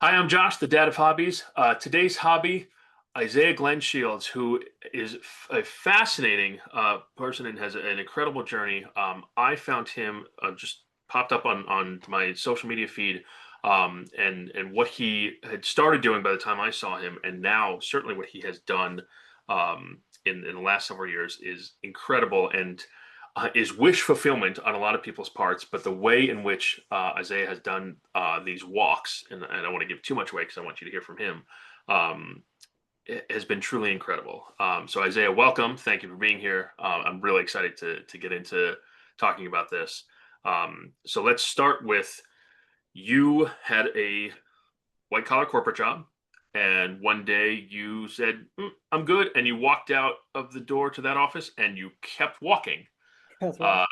Hi, I'm Josh, the dad of hobbies. Today's hobby, Isaiah Glen Shields, who is a fascinating person and has an incredible journey. I found him just popped up on my social media feed, and what he had started doing by the time I saw him, and now certainly what he has done in the last several years is incredible and is wish fulfillment on a lot of people's parts. But the way in which Isaiah has done these walks, and I don't want to give too much away because I want you to hear from him, um, it has been truly incredible. So Isaiah, welcome. Thank you for being here. I'm really excited to get into talking about this. So let's start with you had a white collar corporate job. And one day you said, I'm good. And you walked out of the door to that office and you kept walking. That's right.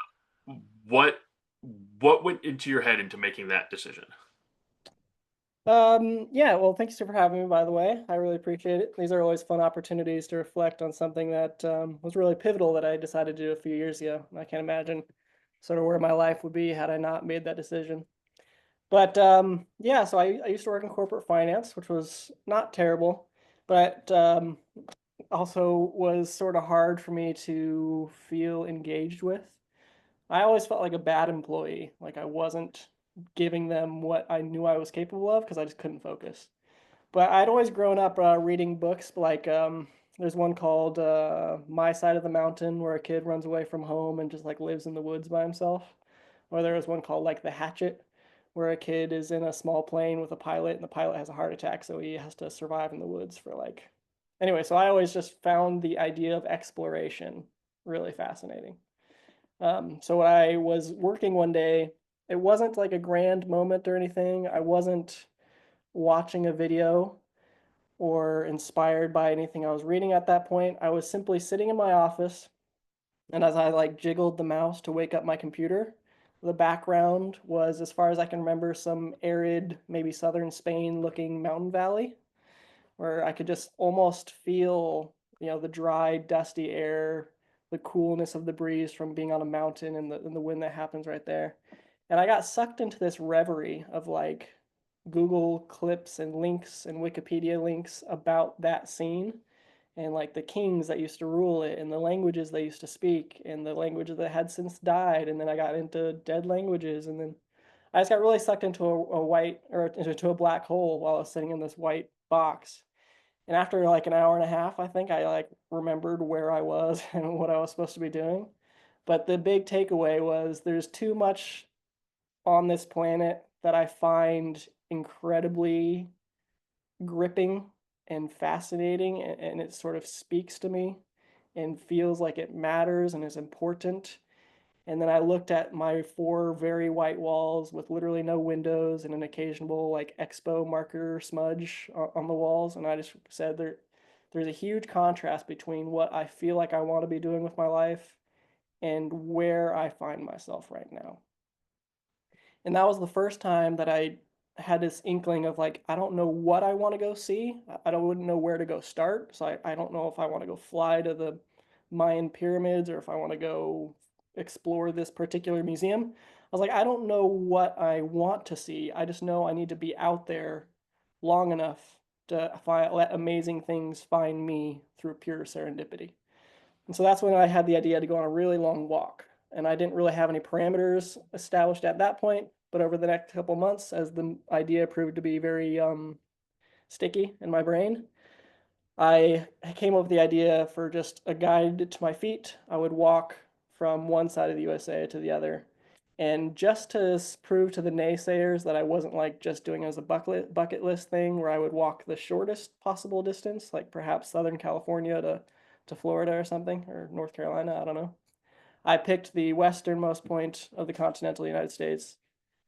Uh, what what went into your head into making that decision? Yeah, well, thanks for having me, by the way. I really appreciate it. These are always fun opportunities to reflect on something that was really pivotal that I decided to do a few years ago. I can't imagine sort of where my life would be had I not made that decision. But yeah, so I used to work in corporate finance, which was not terrible, but also was sort of hard for me to feel engaged with. I always felt like a bad employee, like I wasn't giving them what I knew I was capable of because I just couldn't focus. But I'd always grown up reading books like there's one called My Side of the Mountain where a kid runs away from home and just like lives in the woods by himself. Or there was one called like The Hatchet where a kid is in a small plane with a pilot and the pilot has a heart attack so he has to survive in the woods for like anyway, so I always just found the idea of exploration really fascinating. So when I was working one day, it wasn't like a grand moment or anything. I wasn't watching a video or inspired by anything I was reading at that point. I was simply sitting in my office, and as I like jiggled the mouse to wake up my computer, the background was, as far as I can remember, some arid, maybe southern Spain looking mountain valley where I could just almost feel, the dry, dusty air, the coolness of the breeze from being on a mountain and the wind that happens right there. And I got sucked into this reverie of like Google clips and links and Wikipedia links about that scene and like the kings that used to rule it and the languages they used to speak and the languages that had since died. And then I got into dead languages and then I just got really sucked into a white or into a black hole while I was sitting in this white box. And after like an hour and a half, I think I like remembered where I was and what I was supposed to be doing. But the big takeaway was there's too much on this planet that I find incredibly gripping and fascinating, and it sort of speaks to me and feels like it matters and is important. And then I looked at my four very white walls with literally no windows and an occasional like expo marker smudge on the walls. And I just said there's a huge contrast between what I feel like I want to be doing with my life and where I find myself right now. And that was the first time that I had this inkling of like, I don't know what I want to go see. I don't wouldn't know where to go start. So I don't know if I want to go fly to the Mayan pyramids or if I want to go explore this particular museum. I was like, I don't know what I want to see. I just know I need to be out there long enough to let amazing things find me through pure serendipity. And so that's when I had the idea to go on a really long walk. And I didn't really have any parameters established at that point. But over the next couple months, as the idea proved to be very sticky in my brain, I came up with the idea for just a guide to my feet. I would walk from one side of the USA to the other. And just to prove to the naysayers that I wasn't like just doing it as a bucket list thing where I would walk the shortest possible distance, like perhaps Southern California to Florida or something, or North Carolina, I don't know. I picked the westernmost point of the continental United States,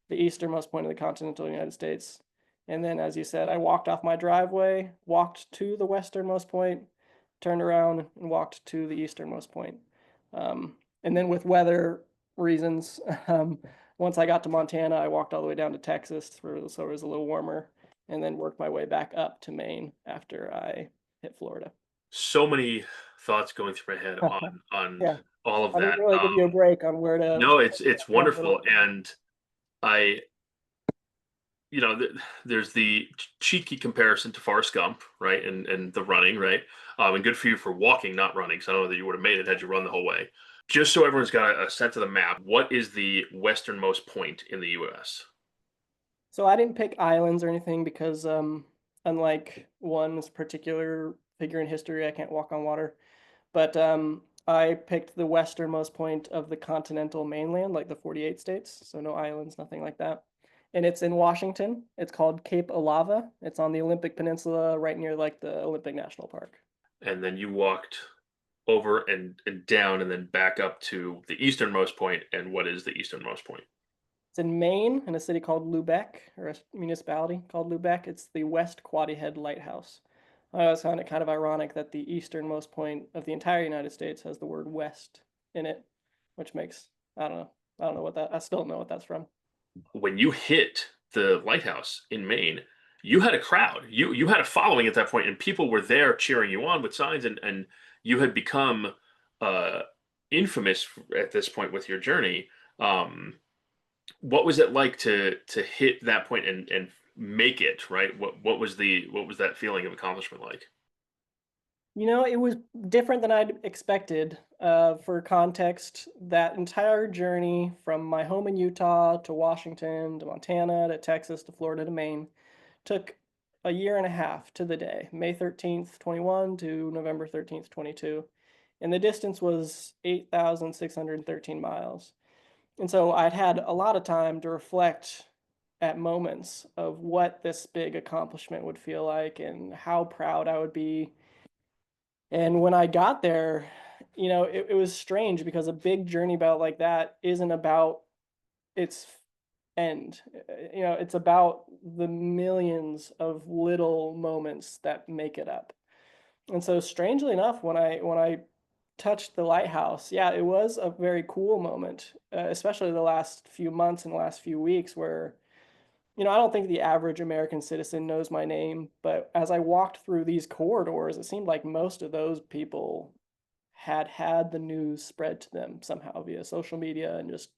the easternmost point of the continental United States. And then, as you said, I walked off my driveway, walked to the westernmost point, turned around, and walked to the easternmost point. And then, with weather reasons, once I got to Montana, I walked all the way down to Texas so it was a little warmer, and then worked my way back up to Maine after I hit Florida. So many thoughts going through my head on Yeah, all of I didn't that. really give you a break on where to No, it's jump in. wonderful, and I there's the cheeky comparison to Forrest Gump, right? And the running, right? And good for you for walking, not running. So I don't know that you would have made it had you run the whole way. Just so everyone's got a sense of the map, what is the westernmost point in the U.S.? So I didn't pick islands or anything because, unlike one particular figure in history, I can't walk on water. But I picked the westernmost point of the continental mainland, like the 48 states. So no islands, nothing like that. And it's in Washington. It's called Cape Alava. It's on the Olympic Peninsula, right near like the Olympic National Park. And then you walked over and down and then back up to the easternmost point. And what is the easternmost point? It's in Maine, in a city called Lubec, or a municipality called Lubec. It's the West Quoddy Head Lighthouse. I always found it kind of ironic that the easternmost point of the entire United States has the word West in it, which makes, I don't know. I don't know what that, I still don't know what that's from. When you hit the lighthouse in Maine, you had a crowd. You had a following at that point, and people were there cheering you on with signs, and you had become uh, infamous at this point with your journey. Um, what was it like to hit that point and make it, right? What was that feeling of accomplishment like? It was different than I'd expected. For context, that entire journey from my home in Utah to Washington to Montana to Texas to Florida to Maine took a year and a half to the day, May 13th, 21 to November 13th, 22. And the distance was 8,613 miles. And so I'd had a lot of time to reflect at moments of what this big accomplishment would feel like and how proud I would be. And when I got there, it was strange because a big journey bout like that isn't about its end. It's about the millions of little moments that make it up. And so strangely enough, when I touched the lighthouse, yeah, it was a very cool moment, especially the last few months and the last few weeks where I don't think the average American citizen knows my name, but as I walked through these corridors, it seemed like most of those people had had the news spread to them somehow via social media and just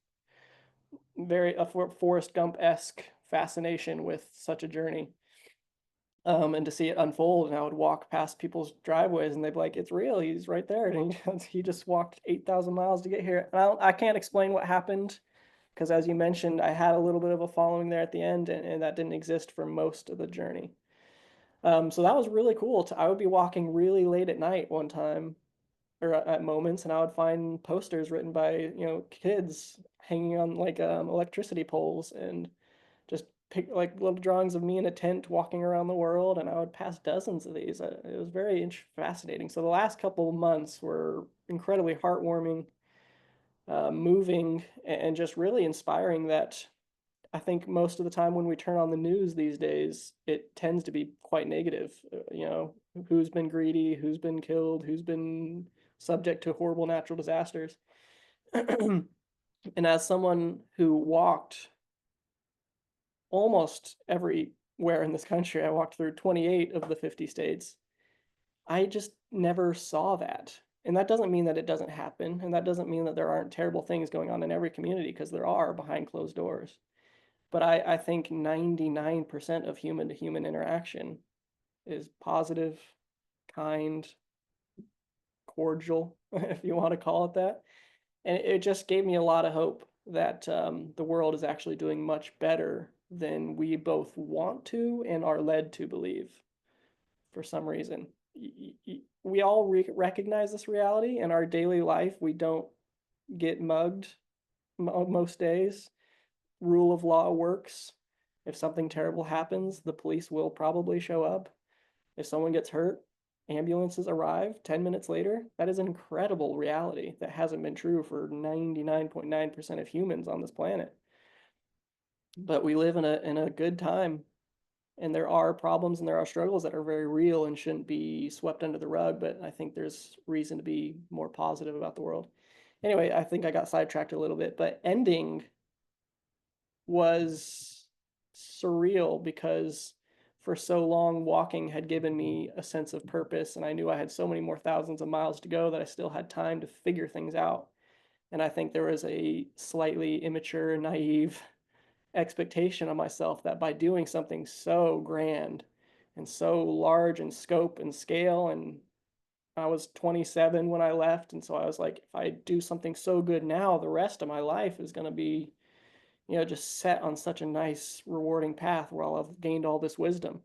very a Forrest Gump-esque fascination with such a journey. And to see it unfold, and I would walk past people's driveways, and they'd be like, "It's real. He's right there." And he just walked 8,000 miles to get here. And I can't explain what happened because, as you mentioned, I had a little bit of a following there at the end, and that didn't exist for most of the journey. So that was really cool. I would be walking really late at night one time, or at moments, and I would find posters written by kids hanging on like electricity poles, and just pick like little drawings of me in a tent walking around the world, and I would pass dozens of these. It was very fascinating. So the last couple of months were incredibly heartwarming, moving, and just really inspiring. That I think most of the time when we turn on the news these days, it tends to be quite negative. Who's been greedy, who's been killed, who's been subject to horrible natural disasters. And as someone who walked almost everywhere in this country, I walked through 28 of the 50 states. I just never saw that. And that doesn't mean that it doesn't happen. And that doesn't mean that there aren't terrible things going on in every community, because there are behind closed doors. But I think 99% of human to human interaction is positive, kind, cordial, if you want to call it that. And it just gave me a lot of hope that the world is actually doing much better than we both want to and are led to believe for some reason. We all recognize this reality in our daily life. We don't get mugged most days. Rule of law works. If something terrible happens, the police will probably show up. If someone gets hurt, ambulances arrive 10 minutes later. That is an incredible reality that hasn't been true for 99.9% of humans on this planet. But we live in a good time, and there are problems and there are struggles that are very real and shouldn't be swept under the rug, but I think there's reason to be more positive about the world. Anyway, I think I got sidetracked a little bit, but ending was surreal because for so long walking had given me a sense of purpose, and I knew I had so many more thousands of miles to go that I still had time to figure things out. And I think there was a slightly immature, naive expectation of myself that by doing something so grand and so large in scope and scale, and I was 27 when I left, and so I was like, if I do something so good now, the rest of my life is going to be, just set on such a nice, rewarding path where I'll have gained all this wisdom.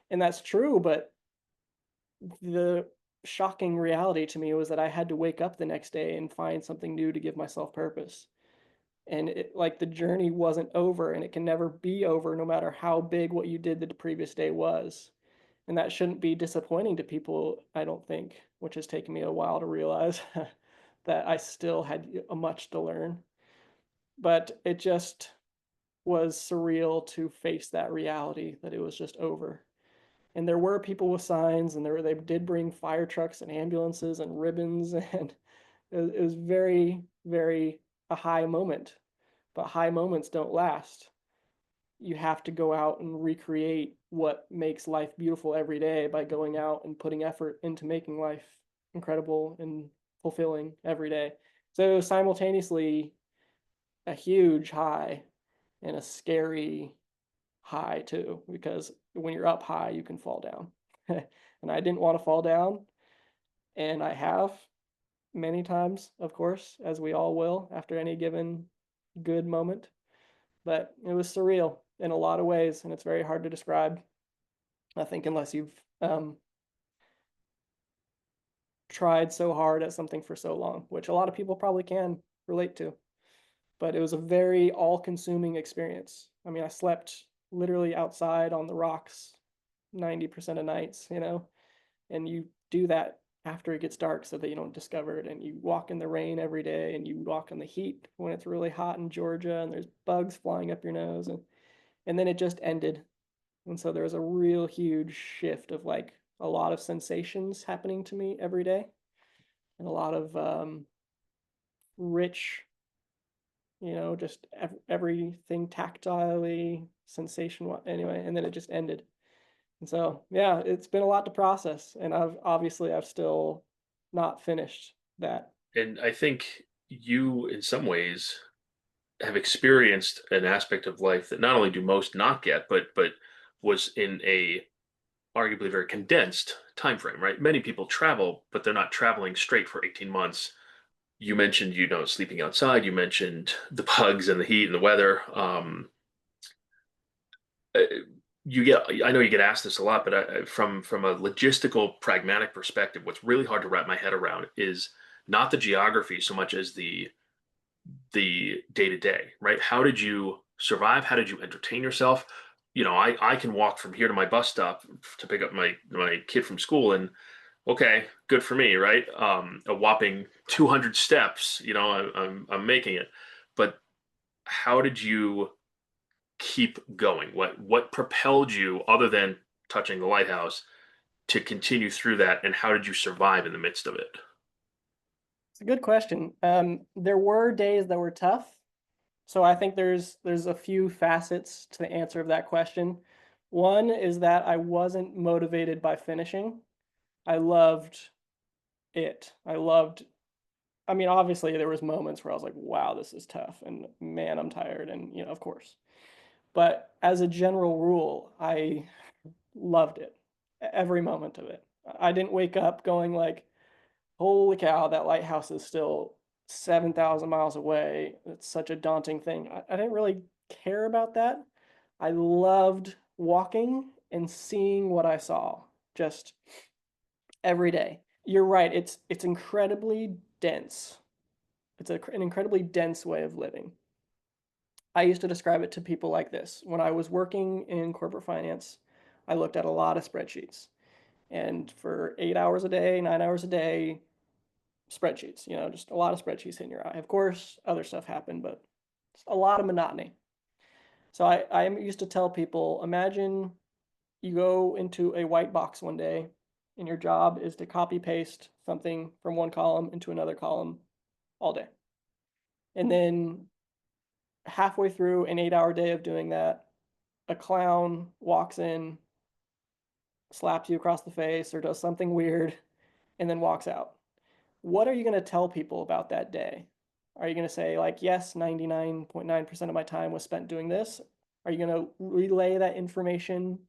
And that's true, but the shocking reality to me was that I had to wake up the next day and find something new to give myself purpose. And like the journey wasn't over, and it can never be over no matter how big what you did the previous day was. And that shouldn't be disappointing to people, I don't think, which has taken me a while to realize that I still had a much to learn. But it just was surreal to face that reality that it was just over. And there were people with signs, and they did bring fire trucks and ambulances and ribbons, and it was very, very a high moment. But high moments don't last. You have to go out and recreate what makes life beautiful every day by going out and putting effort into making life incredible and fulfilling every day. So simultaneously a huge high and a scary high too, because when you're up high, you can fall down. And I didn't want to fall down, and I have many times, of course, as we all will after any given good moment. But it was surreal in a lot of ways, and it's very hard to describe, I think, unless you've um, tried so hard at something for so long, which a lot of people probably can relate to. But it was a very all-consuming experience. I mean, I slept literally outside on the rocks 90% of nights, and you do that after it gets dark so that you don't discover it. And you walk in the rain every day, and you walk in the heat when it's really hot in Georgia, and there's bugs flying up your nose, and then it just ended. And so there was a real huge shift of like a lot of sensations happening to me every day, and a lot of rich, just everything tactilely, sensation. Anyway, and then it just ended. And so, yeah, it's been a lot to process, and I've still not finished that. And I think you, in some ways, have experienced an aspect of life that not only do most not get, but was in a arguably very condensed time frame, right? Many people travel, but they're not traveling straight for 18 months. You mentioned, sleeping outside. You mentioned the bugs and the heat and the weather. Uh, I know you get asked this a lot, but from a logistical, pragmatic perspective, what's really hard to wrap my head around is not the geography so much as the day to day, right? How did you survive? How did you entertain yourself? I can walk from here to my bus stop to pick up my kid from school, and okay, good for me, right? A whopping 200 steps, I'm making it. But how did you keep going? What propelled you, other than touching the lighthouse, to continue through that, and how did you survive in the midst of it? It's a good question. There were days that were tough. So I think there's a few facets to the answer of that question. One is that I wasn't motivated by finishing. I loved it. I mean, obviously there was moments where I was like, wow, this is tough, and man, I'm tired, and of course. But as a general rule, I loved it. Every moment of it. I didn't wake up going like, holy cow, that lighthouse is still 7,000 miles away. It's such a daunting thing. I didn't really care about that. I loved walking and seeing what I saw just every day. You're right. It's incredibly dense. An incredibly dense way of living. I used to describe it to people like this. When I was working in corporate finance, I looked at a lot of spreadsheets. And for 8 hours a day, 9 hours a day, spreadsheets, just a lot of spreadsheets hitting your eye. Of course, other stuff happened, but it's a lot of monotony. So I used to tell people, imagine you go into a white box one day, and your job is to copy paste something from one column into another column all day. And then halfway through an 8 hour day of doing that, a clown walks in, slaps you across the face, or does something weird, and then walks out. What are you going to tell people about that day? Are you going to say, like, yes, 99.9% of my time was spent doing this? Are you going to relay that information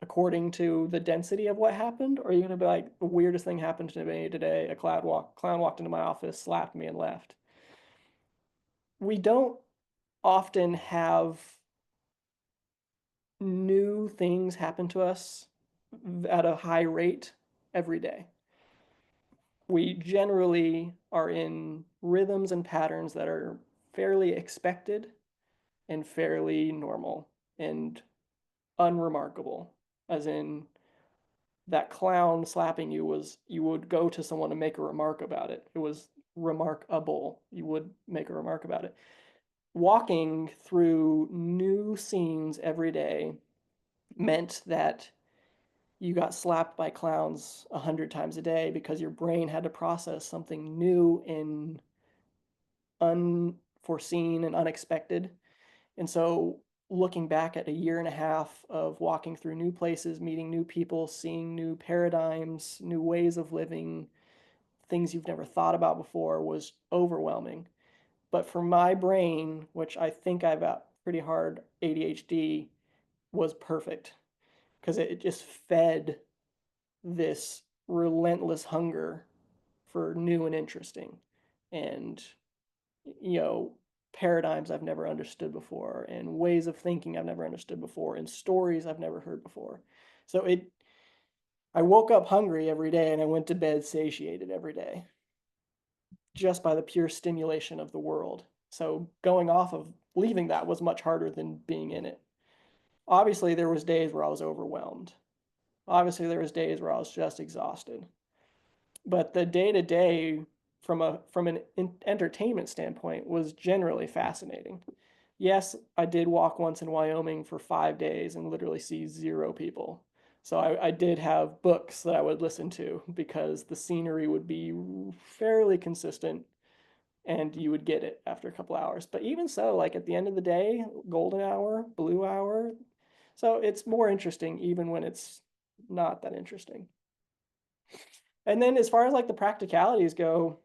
according to the density of what happened? Or are you going to be like, the weirdest thing happened to me today? A clown walked into my office, slapped me, and left. We don't often have new things happen to us at a high rate every day. We generally are in rhythms and patterns that are fairly expected and fairly normal and unremarkable. As in, that clown slapping you was, you would go to someone to make a remark about it. It was remarkable. You would make a remark about it. Walking through new scenes every day meant that you got slapped by clowns 100 times a day because your brain had to process something new and unforeseen and unexpected. And so, looking back at a year and a half of walking through new places, meeting new people, seeing new paradigms, new ways of living, things you've never thought about before was overwhelming. But for my brain, which I think I've got pretty hard ADHD, was perfect because it just fed this relentless hunger for new and interesting and, you know, paradigms I've never understood before and ways of thinking I've never understood before and stories I've never heard before. So it I woke up hungry every day and I went to bed satiated every day just by the pure stimulation of the world. So going off of leaving that was much harder than being in it. Obviously there was days where I was overwhelmed. Obviously there was days where I was just exhausted. But the day to day from an entertainment standpoint was generally fascinating. Yes, I did walk once in Wyoming for 5 days and literally see zero people. So I did have books that I would listen to because the scenery would be fairly consistent and you would get it after a couple hours. But even so, like at the end of the day, golden hour, blue hour. So it's more interesting even when it's not that interesting. And then as far as like the practicalities go,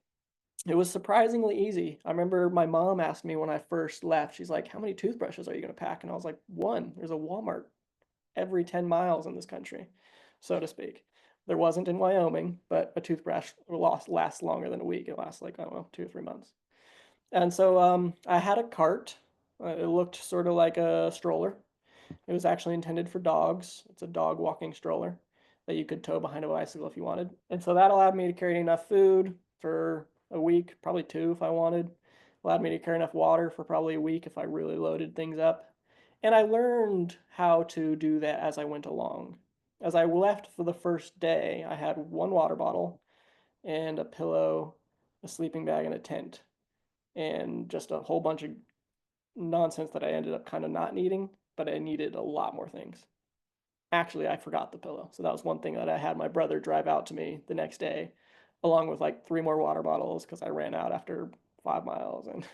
it was surprisingly easy. I remember my mom asked me when I first left, she's like, "How many toothbrushes are you going to pack?" And I was like, "One. There's a Walmart every 10 miles in this country, so to speak." There wasn't in Wyoming, but a toothbrush lasts longer than a week. It lasts like, I don't know, 2 or 3 months. And so I had a cart. It looked sort of like a stroller. It was actually intended for dogs. It's a dog walking stroller that you could tow behind a bicycle if you wanted. And so that allowed me to carry enough food for a week, probably two if I wanted. Allowed me to carry enough water for probably a week if I really loaded things up. And I learned how to do that as I went along. As I left for the first day, I had one water bottle and a pillow, a sleeping bag, and a tent, and just a whole bunch of nonsense that I ended up kind of not needing, but I needed a lot more things. Actually, I forgot the pillow. So that was one thing that I had my brother drive out to me the next day, along with like three more water bottles because I ran out after 5 miles and,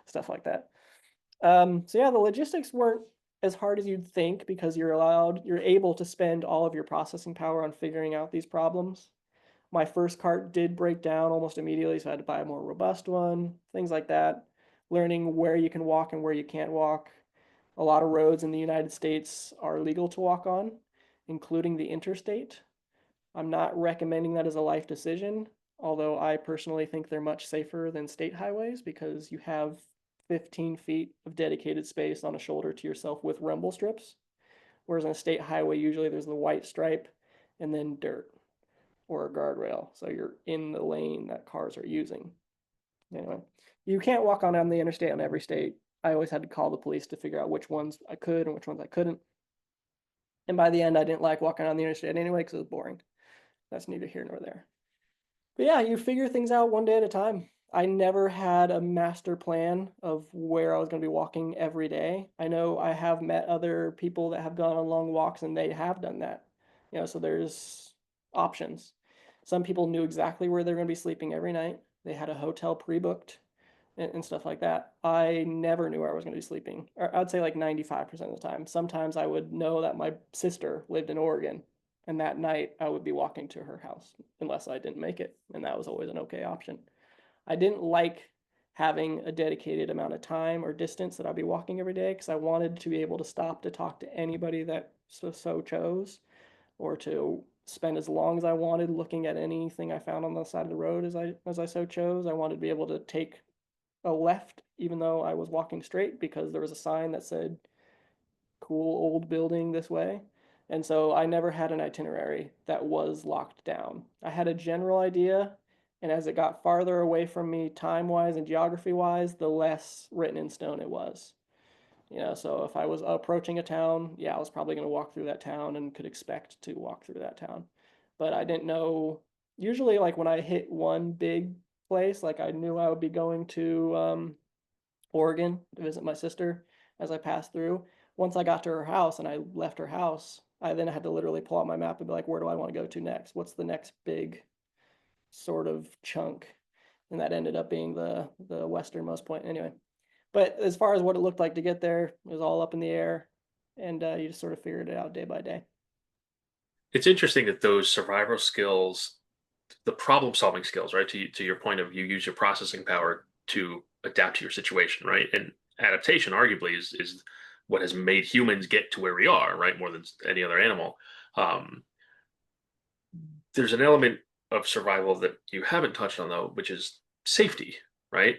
stuff like that. So yeah, the logistics weren't as hard as you'd think because you're able to spend all of your processing power on figuring out these problems. My first cart did break down almost immediately, so I had to buy a more robust one, things like that. Learning where you can walk and where you can't walk. A lot of roads in the United States are legal to walk on, including the interstate. I'm not recommending that as a life decision, although I personally think they're much safer than state highways because you have 15 feet of dedicated space on a shoulder to yourself with rumble strips, whereas on a state highway, usually there's the white stripe and then dirt or a guardrail. So you're in the lane that cars are using. Anyway, you can't walk on the interstate on every state. I always had to call the police to figure out which ones I could and which ones I couldn't. And by the end, I didn't like walking on the interstate anyway because it was boring. That's neither here nor there. But yeah, you figure things out one day at a time. I never had a master plan of where I was going to be walking every day. I know I have met other people that have gone on long walks and they have done that. So there's options. Some people knew exactly where they're going to be sleeping every night. They had a hotel pre-booked and stuff like that. I never knew where I was going to be sleeping. Or I'd say like 95% of the time. Sometimes I would know that my sister lived in Oregon, and that night I would be walking to her house unless I didn't make it, and that was always an okay option. I didn't like having a dedicated amount of time or distance that I'd be walking every day because I wanted to be able to stop to talk to anybody that so chose, or to spend as long as I wanted looking at anything I found on the side of the road as I so chose. I wanted to be able to take a left even though I was walking straight because there was a sign that said cool old building this way. And so I never had an itinerary that was locked down. I had a general idea, and as it got farther away from me time wise and geography wise, the less written in stone it was. So if I was approaching a town, yeah, I was probably going to walk through that town and could expect to walk through that town. But I didn't know, usually, like when I hit one big place, like I knew I would be going to Oregon to visit my sister as I passed through. Once I got to her house and I left her house, I then had to literally pull out my map and be like, where do I want to go to next? What's the next big sort of chunk? And that ended up being the westernmost point. Anyway, but as far as what it looked like to get there, it was all up in the air, and you just sort of figured it out day by day. It's interesting that those survival skills, the problem solving skills, right? To your point of you use your processing power to adapt to your situation, right? And adaptation arguably is what has made humans get to where we are, right? More than any other animal. Um, there's an element of survival that you haven't touched on though, which is safety, right?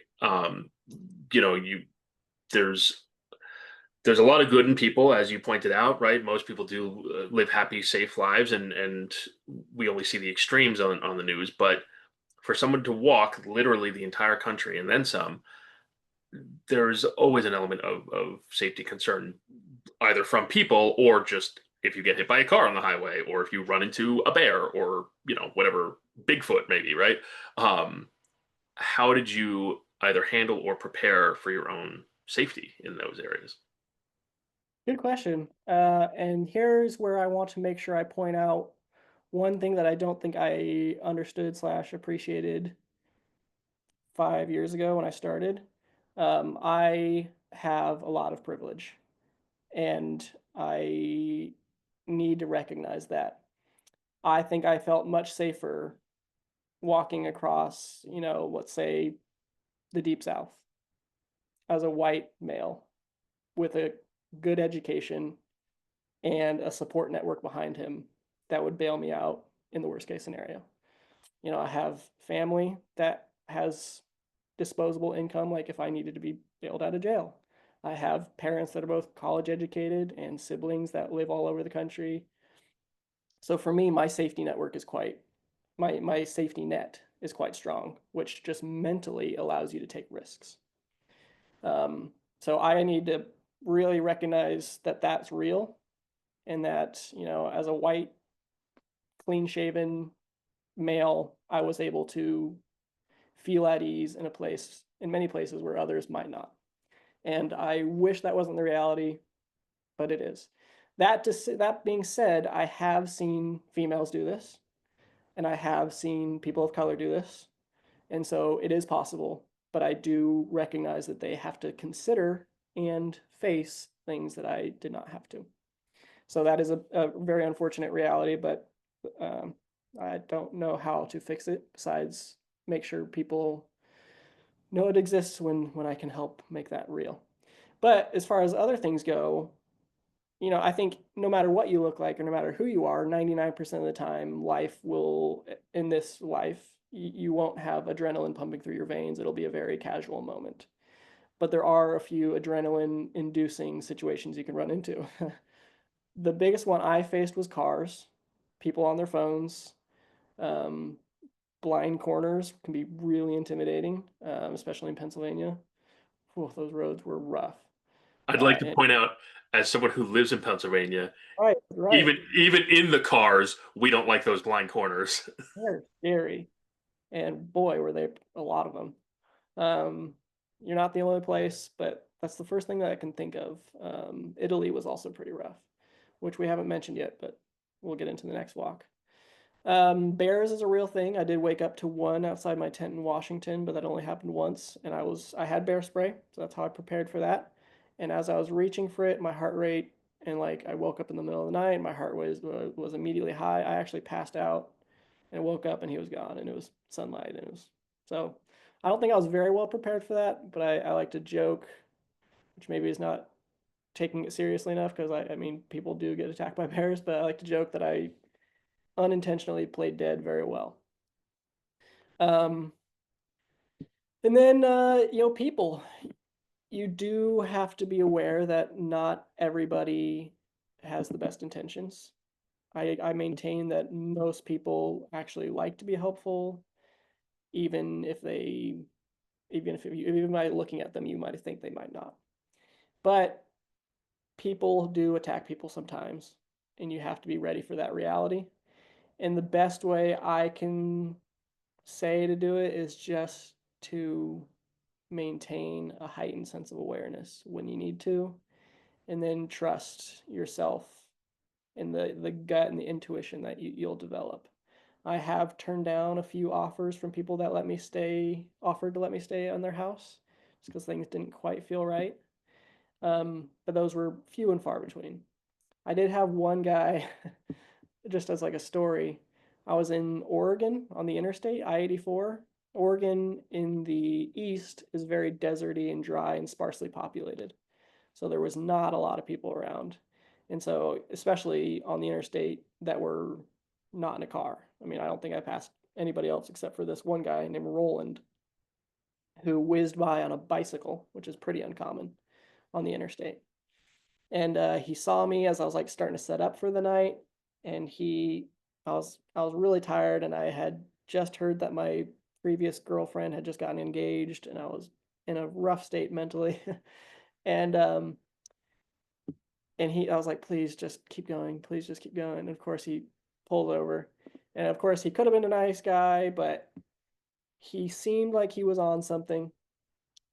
You there's there's a lot of good in people, as you pointed out, right? Most people do live happy, safe lives, and we only see the extremes on the news. But for someone to walk literally the entire country and then some, there's always an element of safety concern, either from people or just if you get hit by a car on the highway, or if you run into a bear, or whatever, Bigfoot maybe, right? Um, how did you either handle or prepare for your own safety in those areas? Good question. And here's where I want to make sure I point out one thing that I don't think I understood slash appreciated 5 years ago when I started. I have a lot of privilege, and I need to recognize that. I think I felt much safer walking across, let's say the Deep South as a white male with a good education and a support network behind him that would bail me out in the worst case scenario. I have family that has disposable income, like if I needed to be bailed out of jail. I have parents that are both college educated and siblings that live all over the country. So for me, my safety net is quite strong, which just mentally allows you to take risks. So I need to really recognize that that's real, and that, as a white, clean shaven male, I was able to feel at ease in many places where others might not. And I wish that wasn't the reality, but it is. That being said, I have seen females do this, and I have seen people of color do this, and so it is possible. But I do recognize that they have to consider and face things that I did not have to. So that is a very unfortunate reality, but um, I don't know how to fix it besides make sure people know it exists when I can help make that real. But as far as other things go, I think no matter what you look like or no matter who you are, 99% of the time, in this life, you won't have adrenaline pumping through your veins. It'll be a very casual moment. But there are a few adrenaline inducing situations you can run into. The biggest one I faced was cars, people on their phones. Um, Blind corners can be really intimidating, especially in Pennsylvania. Ooh, those roads were rough. I'd like to And point out, as someone who lives in Pennsylvania, right, right, even in the cars, we don't like those blind corners. they're scary. And boy, were they a lot of them. Um, you're not the only place, but that's the first thing that I can think of. Italy was also pretty rough, which we haven't mentioned yet, but we'll get into the next walk. Bears is a real thing. I did wake up to one outside my tent in Washington, but that only happened once, and I had bear spray, so that's how I prepared for that. And as I was reaching for it, my heart rate, and like I woke up in the middle of the night, and my heart was immediately high. I actually passed out and woke up, and he was gone, and it was sunlight, and it was so. I don't think I was very well prepared for that, but I like to joke, which maybe is not taking it seriously enough because I mean, people do get attacked by bears, but I like to joke that I unintentionally played dead very well. Um, and then, people, you do have to be aware that not everybody has the best intentions. I maintain that most people actually like to be helpful, even if they, even by looking at them, you might think they might not. But people do attack people sometimes, and you have to be ready for that reality. And the best way I can say to do it is just to maintain a heightened sense of awareness when you need to, and then trust yourself and the gut and the intuition that you'll develop. I have turned down a few offers from people that offered to let me stay on their house just because things didn't quite feel right. But those were few and far between. I did have one guy, just as like a story. I was in Oregon on the interstate, I-84. Oregon in the east is very deserty and dry and sparsely populated. So there was not a lot of people around. And so, especially on the interstate that were not in a car. I mean, I don't think I passed anybody else except for this one guy named Roland who whizzed by on a bicycle, which is pretty uncommon on the interstate. And he saw me as I was like starting to set up for the night, and I was really tired, and I had just heard that my previous girlfriend had just gotten engaged, and I was in a rough state mentally, and I was like, please just keep going, please just keep going. And of course he pulled over, and of course he could have been a nice guy, but he seemed like he was on something.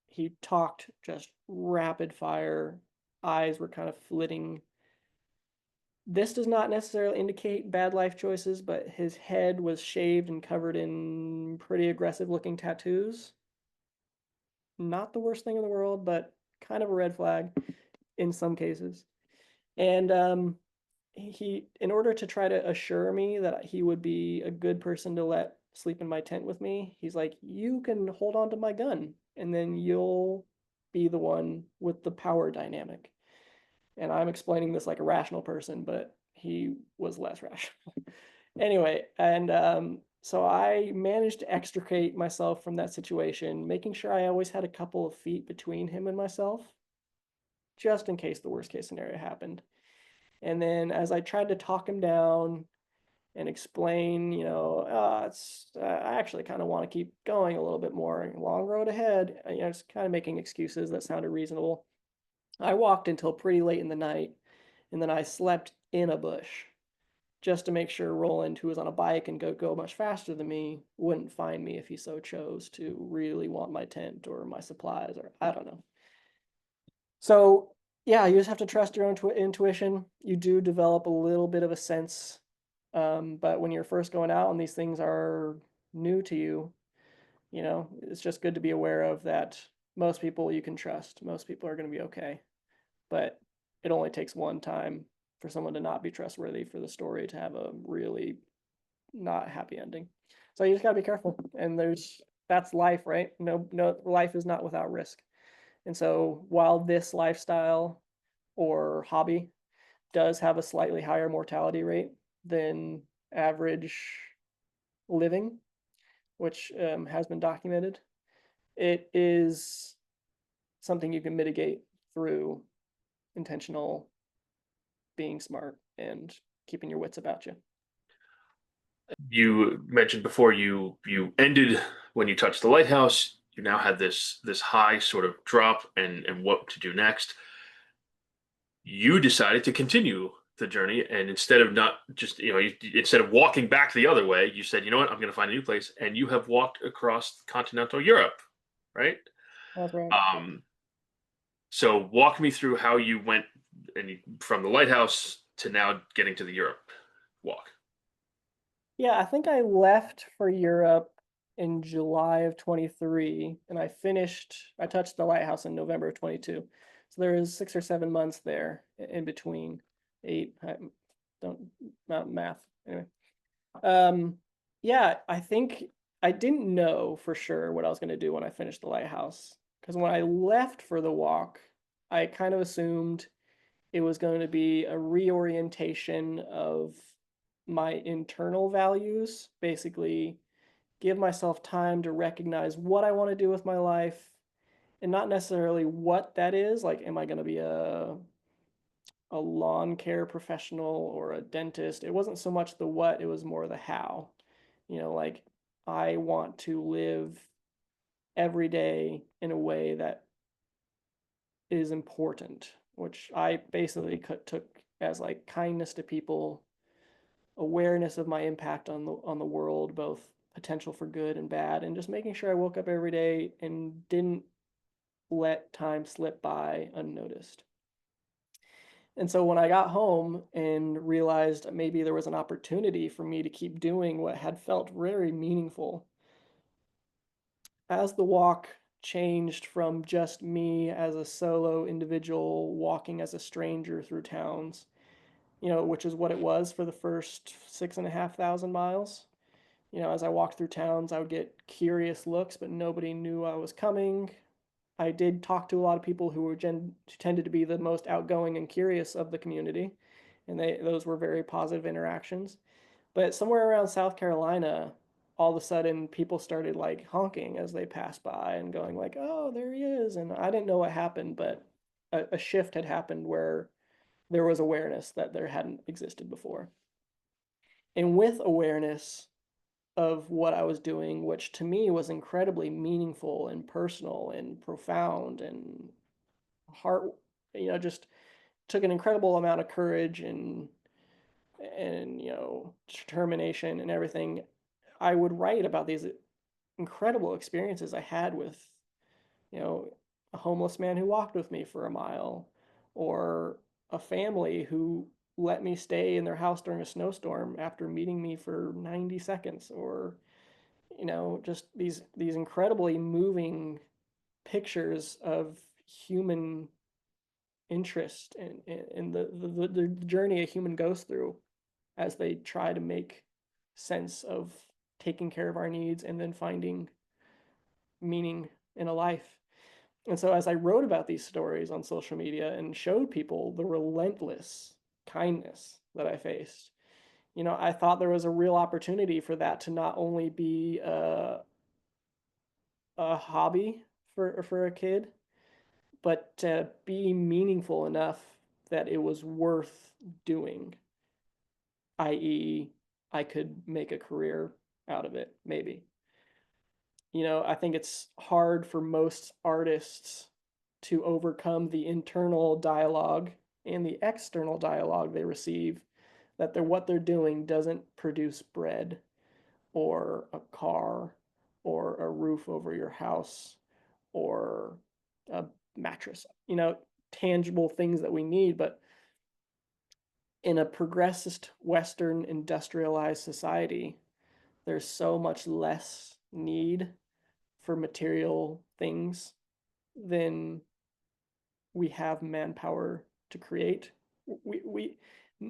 He talked just rapid fire, eyes were kind of flitting. This does not necessarily indicate bad life choices, but his head was shaved and covered in pretty aggressive looking tattoos. Not the worst thing in the world, but kind of a red flag in some cases. And in order to try to assure me that he would be a good person to let sleep in my tent with me, he's like, you can hold on to my gun, and then you'll be the one with the power dynamic. And I'm explaining this like a rational person, but he was less rational. Anyway, and so I managed to extricate myself from that situation, making sure I always had a couple of feet between him and myself, just in case the worst case scenario happened. And then as I tried to talk him down and explain, I actually kind of want to keep going a little bit more, long road ahead, just kind of making excuses that sounded reasonable. I walked until pretty late in the night, and then I slept in a bush just to make sure Roland, who was on a bike and go much faster than me, wouldn't find me if he so chose to really want my tent or my supplies, or I don't know. So, yeah, you just have to trust your own intuition. You do develop a little bit of a sense, but when you're first going out and these things are new to you, it's just good to be aware of that. Most people you can trust. Most people are going to be okay, but it only takes one time for someone to not be trustworthy for the story to have a really not happy ending. So you just gotta be careful. And that's life, right? No, life is not without risk. And so while this lifestyle or hobby does have a slightly higher mortality rate than average living, which has been documented, it is something you can mitigate through intentional being smart and keeping your wits about you. You mentioned before you ended when you touched the lighthouse. You now had this high sort of drop and what to do next. You decided to continue the journey, and instead of not just instead of walking back the other way, you said, you know what, I'm going to find a new place, and you have walked across continental Europe, right? That's right. So walk me through how you went from the lighthouse to now getting to the Europe walk. Yeah, I think I left for Europe in July of 23, and I touched the lighthouse in November of 22. So there is 6 or 7 months there in between. Eight, I don't, not math. Anyway. Yeah, I think I didn't know for sure what I was going to do when I finished the lighthouse. Because when I left for the walk, I kind of assumed it was going to be a reorientation of my internal values, basically give myself time to recognize what I want to do with my life and not necessarily what that is. Like, am I going to be a lawn care professional or a dentist? It wasn't so much the what, it was more the how. Like I want to live every day in a way that is important, which I basically took as like kindness to people, awareness of my impact on the world, both potential for good and bad, and just making sure I woke up every day and didn't let time slip by unnoticed. And so when I got home and realized maybe there was an opportunity for me to keep doing what had felt very meaningful, as the walk changed from just me as a solo individual walking as a stranger through towns, which is what it was for the first 6,500 miles. As I walked through towns, I would get curious looks, but nobody knew I was coming. I did talk to a lot of people who tended to be the most outgoing and curious of the community, and those were very positive interactions. But somewhere around South Carolina, all of a sudden people started like honking as they passed by and going like, "Oh, there he is!" And I didn't know what happened, but a shift had happened where there was awareness that there hadn't existed before. And with awareness of what I was doing, which to me was incredibly meaningful and personal and profound and heart, just took an incredible amount of courage and determination and everything. I would write about these incredible experiences I had with, you know, a homeless man who walked with me for a mile, or a family who let me stay in their house during a snowstorm after meeting me for 90 seconds, or just these incredibly moving pictures of human interest and the journey a human goes through as they try to make sense of taking care of our needs and then finding meaning in a life. And so as I wrote about these stories on social media and showed people the relentless kindness that I faced, I thought there was a real opportunity for that to not only be a hobby for a kid, but to be meaningful enough that it was worth doing, i.e., I could make a career out of it, maybe. I think it's hard for most artists to overcome the internal dialogue and the external dialogue they receive that what they're doing doesn't produce bread or a car or a roof over your house or a mattress, tangible things that we need. But in a progressist Western industrialized society, there's so much less need for material things than we have manpower to create. We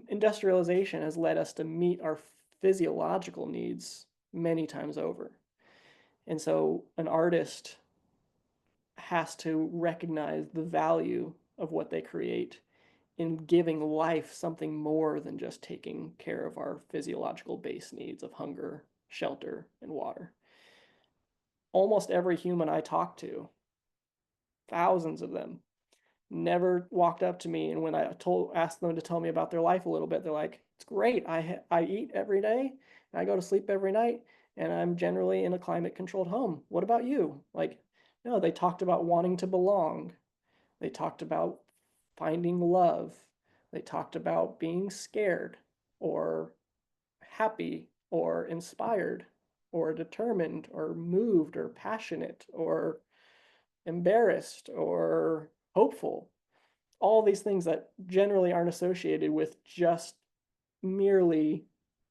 industrialization has led us to meet our physiological needs many times over. And so an artist has to recognize the value of what they create in giving life something more than just taking care of our physiological base needs of hunger, shelter, and water. Almost every human I talk to, thousands of them, never walked up to me, and when I asked them to tell me about their life a little bit, they're like, "It's great. I eat every day, and I go to sleep every night, and I'm generally in a climate controlled home. What about you?" Like, no, they talked about wanting to belong. They talked about finding love. They talked about being scared or happy or inspired or determined or moved or passionate or embarrassed or hopeful. All these things that generally aren't associated with just merely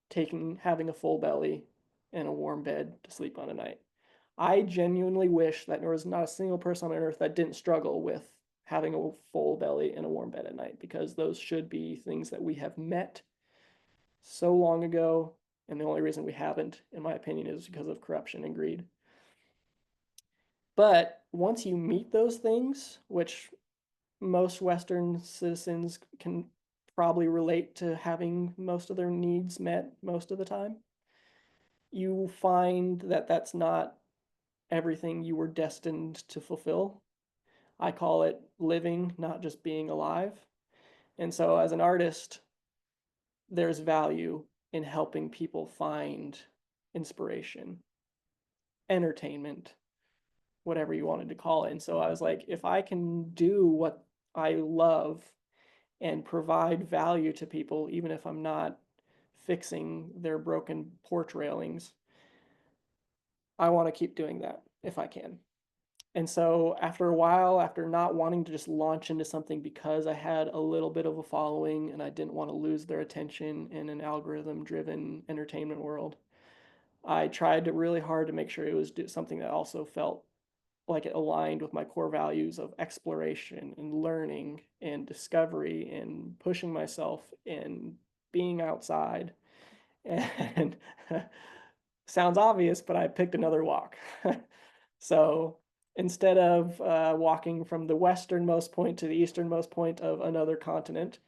having a full belly and a warm bed to sleep on at night. I genuinely wish that there was not a single person on earth that didn't struggle with having a full belly and a warm bed at night, because those should be things that we have met so long ago And the only reason we haven't, in my opinion, is because of corruption and greed. But once you meet those things, which most Western citizens can probably relate to having most of their needs met most of the time, you find that that's not everything you were destined to fulfill. I call it living, not just being alive. And so, as an artist, there's value in helping people find inspiration, entertainment, whatever you wanted to call it. And so I was like, if I can do what I love and provide value to people, even if I'm not fixing their broken porch railings, I want to keep doing that if I can. And so after a while, after not wanting to just launch into something because I had a little bit of a following and I didn't want to lose their attention in an algorithm driven entertainment world, I tried to really hard to make sure it was something that also felt like it aligned with my core values of exploration and learning and discovery and pushing myself and being outside. And sounds obvious, but I picked another walk. So instead of walking from the westernmost point to the easternmost point of another continent,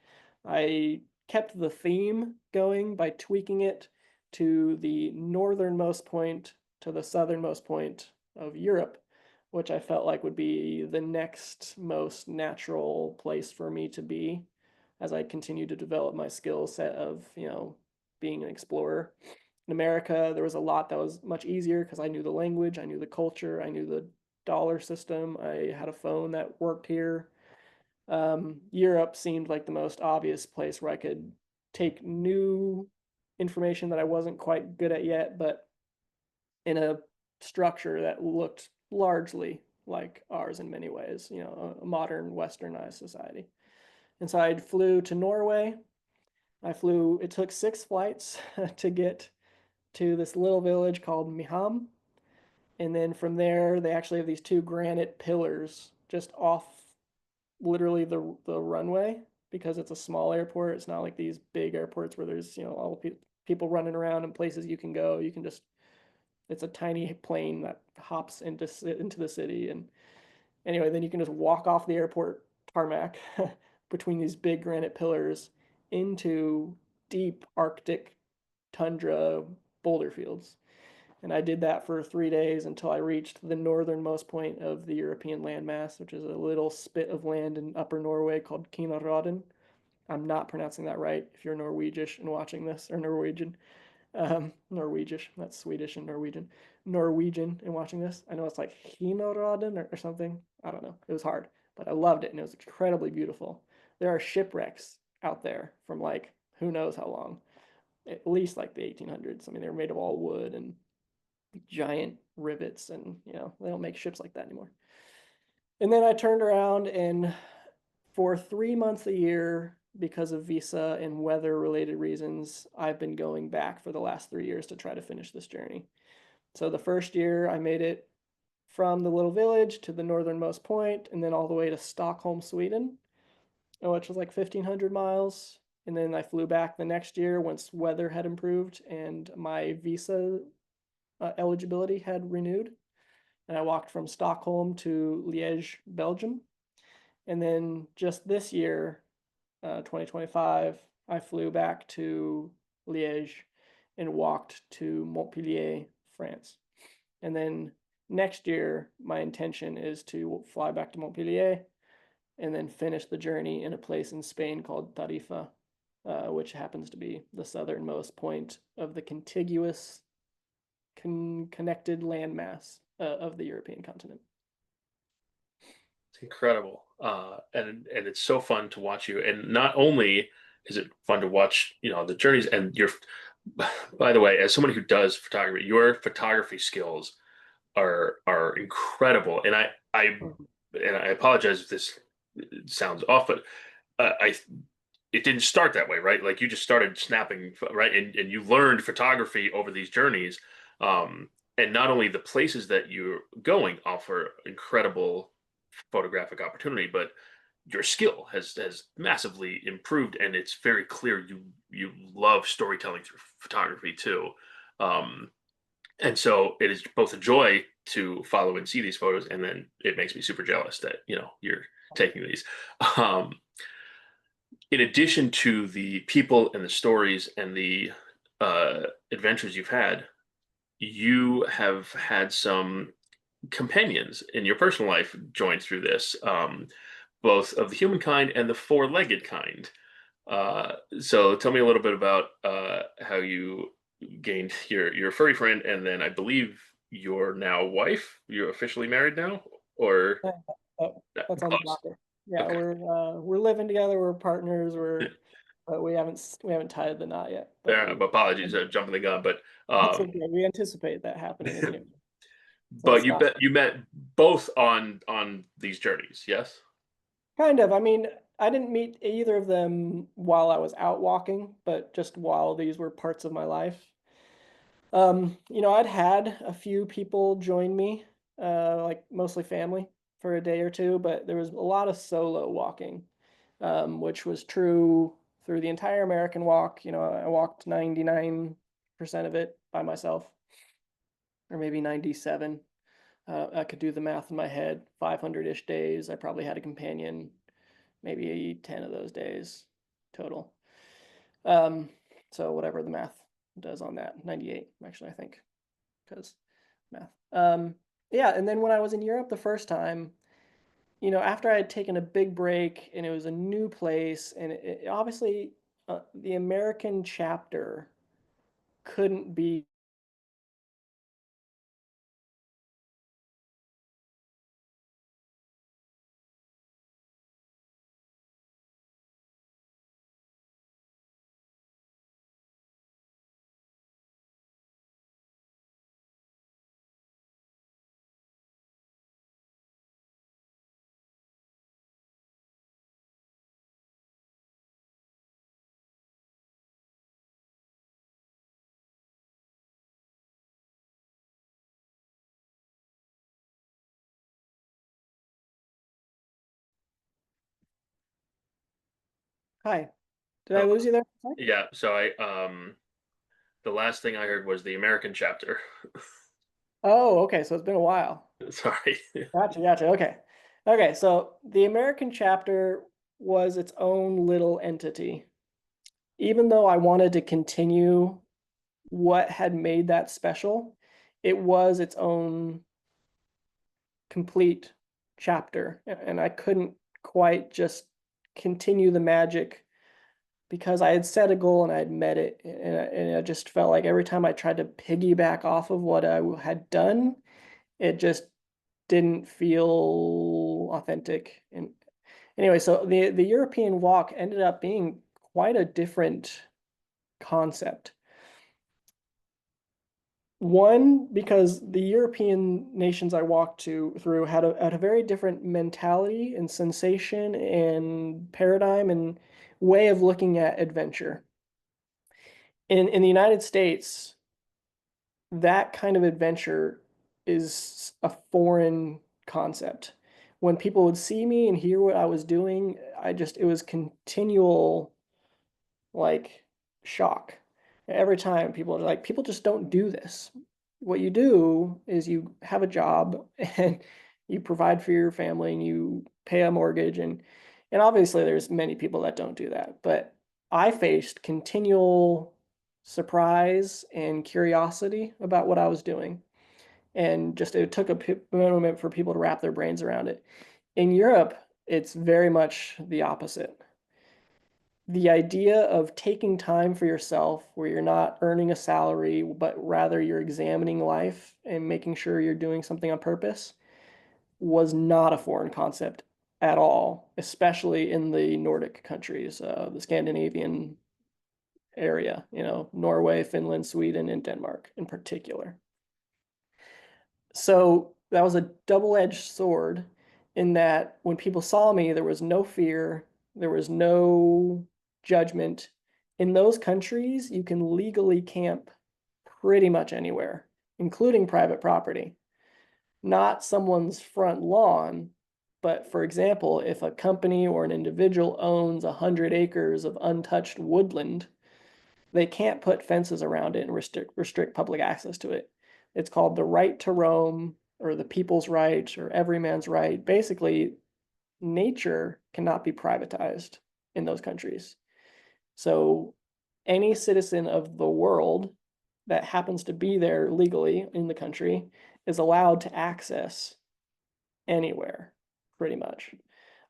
I kept the theme going by tweaking it to the northernmost point to the southernmost point of Europe, which I felt like would be the next most natural place for me to be as I continue to develop my skill set of, being an explorer. In America, there was a lot that was much easier because I knew the language, I knew the culture, I knew the dollar system, I had a phone that worked here. Europe seemed like the most obvious place where I could take new information that I wasn't quite good at yet, but in a structure that looked largely like ours in many ways, a modern westernized society. And so I flew to Norway. It took 6 flights to get to this little village called Miham. And then from there, they actually have these two granite pillars just off literally the runway because it's a small airport. It's not like these big airports where there's, all the people running around and places you can go. You can just, it's a tiny plane that hops into the city. And anyway, then you can just walk off the airport tarmac between these big granite pillars into deep Arctic tundra boulder fields. And I did that for 3 days until I reached the northernmost point of the European landmass, which is a little spit of land in upper Norway called Kinarodden. I'm not pronouncing that right if you're Norwegish and watching this, or Norwegian. Norwegish, that's Swedish and Norwegian. Norwegian and watching this. I know it's like Kinarodden or something. I don't know. It was hard, but I loved it and it was incredibly beautiful. There are shipwrecks out there from like who knows how long, at least like the 1800s. I mean, they were made of all wood and giant rivets, and they don't make ships like that anymore. And then I turned around, and for 3 months a year, because of visa and weather related reasons, I've been going back for the last 3 years to try to finish this journey. So the first year I made it from the little village to the northernmost point and then all the way to Stockholm, Sweden, which was like 1,500 miles. And then I flew back the next year once weather had improved and my visa eligibility had renewed. And I walked from Stockholm to Liège, Belgium. And then just this year, 2025, I flew back to Liège and walked to Montpellier, France. And then next year, my intention is to fly back to Montpellier and then finish the journey in a place in Spain called Tarifa, which happens to be the southernmost point of the contiguous connected landmass of the European continent. It's incredible, and it's so fun to watch you. And not only is it fun to watch, the journeys and your. By the way, as somebody who does photography, your photography skills are incredible. And I apologize if this sounds off, but I it didn't start that way, right? Like you just started snapping, right? And you learned photography over these journeys. And not only the places that you're going offer incredible photographic opportunity, but your skill has massively improved, and it's very clear you love storytelling through photography too. Um, and so it is both a joy to follow and see these photos, and then it makes me super jealous that you're taking these. Um, in addition to the people and the stories and the adventures you've had, you have had some companions in your personal life join through this, both of the human kind and the four-legged kind. So tell me a little bit about how you gained your furry friend, and then I believe your now wife. You're officially married now, or Yeah, that- that's on the close? docket. Yeah, Okay. we're living together. We're partners. But we haven't tied the knot yet. But Fair enough. Apologies, jumping the gun, but that's um, okay. We anticipate that happening in the near. So but it's not you met both on these journeys, yes? kind of. I mean, I didn't meet either of them while I was out walking, but just while these were parts of my life. I'd had a few people join me, like mostly family, for a day or two, but there was a lot of solo walking, which was true through the entire American walk. I walked 99% of it by myself, or maybe 97. I could do the math in my head. 500-ish days. I probably had a companion, maybe 10 of those days total. Um, so whatever the math does on that, 98 actually, I think, because math. Yeah, and then when I was in Europe the first time, after I had taken a big break and it was a new place, and obviously the American chapter couldn't be. Hi, did I Oh, lose you there? yeah. So the last thing I heard was the American chapter. Oh, okay, so it's been a while. Sorry. Gotcha, gotcha. Okay. Okay, so the American chapter was its own little entity. Even though I wanted to continue what had made that special, it was its own complete chapter. And I couldn't quite just continue the magic because I had set a goal and I had met it. And I just felt like every time I tried to piggyback off of what I had done, it just didn't feel authentic. And anyway, so the European walk ended up being quite a different concept. One, because the European nations I walked through had a very different mentality and sensation and paradigm and way of looking at adventure. In the United States, that kind of adventure is a foreign concept. When people would see me and hear what I was doing, it was continual, like, shock. Every time people are like, people just don't do this. What you do is you have a job and you provide for your family and you pay a mortgage, and obviously there's many people that don't do that. But I faced continual surprise and curiosity about what I was doing. And just it took a moment for people to wrap their brains around it. In Europe, it's very much the opposite. The idea of taking time for yourself where you're not earning a salary, but rather you're examining life and making sure you're doing something on purpose was not a foreign concept at all, especially in the Nordic countries, the Scandinavian area, Norway, Finland, Sweden, and Denmark in particular. So that was a double-edged sword in that when people saw me, there was no fear, there was no judgment. In those countries, you can legally camp pretty much anywhere, including private property. Not someone's front lawn, But for example, if a company or an individual owns 100 acres of untouched woodland, they can't put fences around it and restrict public access to it. It's called the right to roam or the people's right or every man's right. Basically, nature cannot be privatized in those countries. So any citizen of the world that happens to be there legally in the country is allowed to access anywhere, pretty much.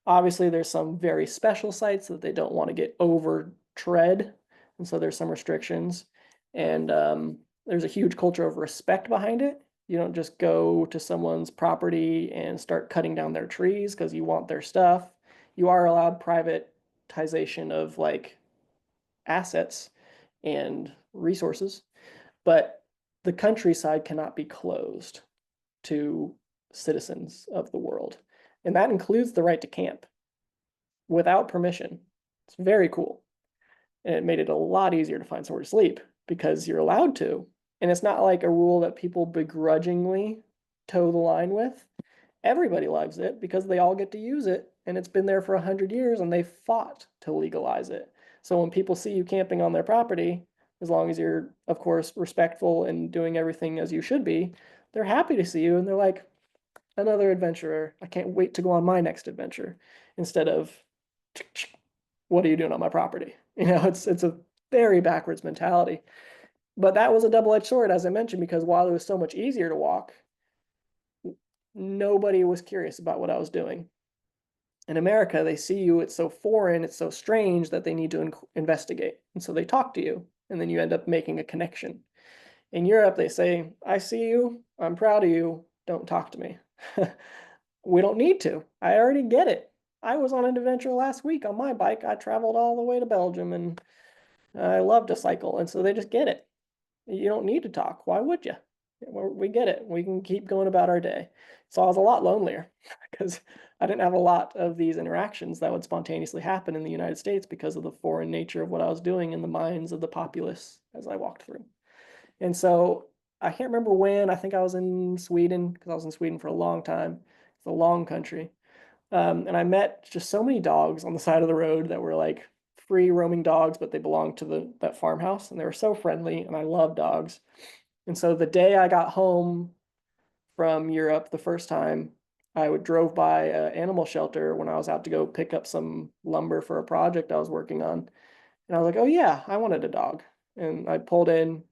Obviously, there's some very special sites that they don't want to get over tread, and so there's some restrictions. And there's a huge culture of respect behind it. You don't just go to someone's property and start cutting down their trees because you want their stuff. You are allowed privatization of like assets and resources, but the countryside cannot be closed to citizens of the world. And that includes the right to camp without permission. It's very cool. And it made it a lot easier to find somewhere to sleep because you're allowed to. And it's not like a rule that people begrudgingly toe the line with. Everybody loves it because they all get to use it. And it's been there for 100 years and they fought to legalize it. So when people see you camping on their property, as long as you're, of course, respectful and doing everything as you should be, they're happy to see you and they're like, another adventurer. I can't wait to go on my next adventure instead of, what are you doing on my property? It's a very backwards mentality. But that was a double-edged sword, as I mentioned, because while it was so much easier to walk, nobody was curious about what I was doing. In America, they see you, it's so foreign, it's so strange that they need to investigate. And so they talk to you, and then you end up making a connection. In Europe, they say, I see you, I'm proud of you, don't talk to me. We don't need to. I already get it. I was on an adventure last week on my bike. I traveled all the way to Belgium and I love to cycle. And so they just get it. You don't need to talk. Why would you? We get it. We can keep going about our day. So I was a lot lonelier because I didn't have a lot of these interactions that would spontaneously happen in the United States because of the foreign nature of what I was doing in the minds of the populace as I walked through. And so I can't remember when. I think I was in Sweden because I was in Sweden for a long time. It's a long country. And I met just so many dogs on the side of the road that were like free roaming dogs, but they belonged to that farmhouse and they were so friendly and I love dogs. And so the day I got home from Europe the first time, I would drove by an animal shelter when I was out to go pick up some lumber for a project I was working on. And I was like, oh yeah, I wanted a dog. And I pulled in,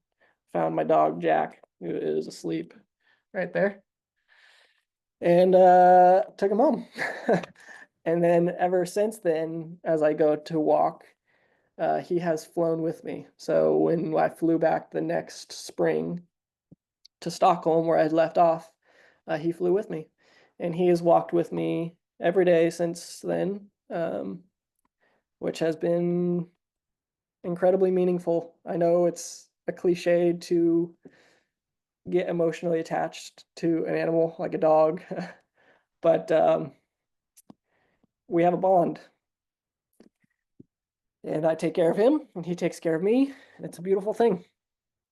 found my dog Jack, who is asleep right there, and took him home. And then ever since then, as I go to walk, he has flown with me. So when I flew back the next spring to Stockholm, where I'd left off, he flew with me, and he has walked with me every day since then, which has been incredibly meaningful. I know it's a cliche to get emotionally attached to an animal like a dog, but we have a bond. And I take care of him, and he takes care of me, and it's a beautiful thing.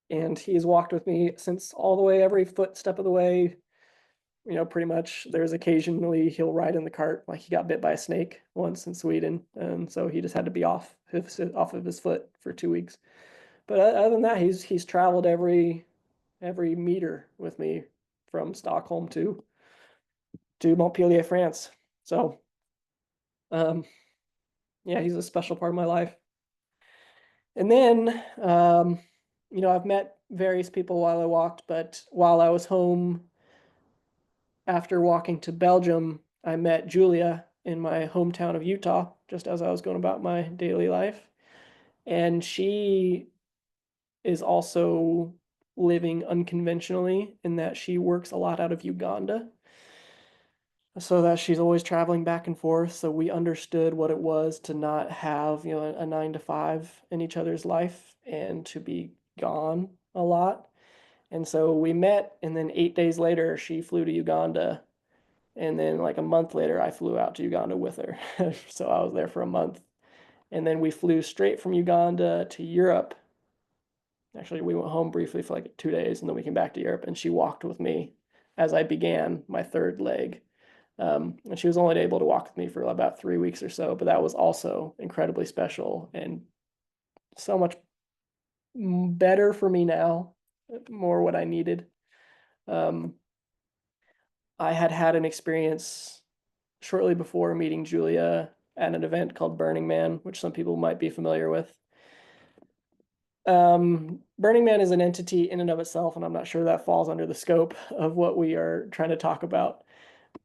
And he's walked with me since all the way, every footstep of the way. Pretty much there's occasionally he'll ride in the cart. Like he got bit by a snake once in Sweden, and so he just had to be off of his foot for 2 weeks. But other than that, he's traveled every meter with me from Stockholm to Montpellier, France. So um, yeah, he's a special part of my life. And then I've met various people while I walked, but while I was home after walking to Belgium, I met Julia in my hometown of Utah, just as I was going about my daily life. And she is also living unconventionally in that she works a lot out of Uganda. So that she's always traveling back and forth. So we understood what it was to not have, a 9 to 5 in each other's life and to be gone a lot. And so we met, and then 8 days later, she flew to Uganda. And then, like a month later, I flew out to Uganda with her. So I was there for a month. And then we flew straight from Uganda to Europe. Actually, we went home briefly for like 2 days, and then we came back to Europe, and she walked with me as I began my third leg And she was only able to walk with me for about 3 weeks or so, but that was also incredibly special and so much better for me now, more what I needed. Um, I had had an experience shortly before meeting Julia at an event called Burning Man, which some people might be familiar with. Burning Man is an entity in and of itself, and I'm not sure that falls under the scope of what we are trying to talk about,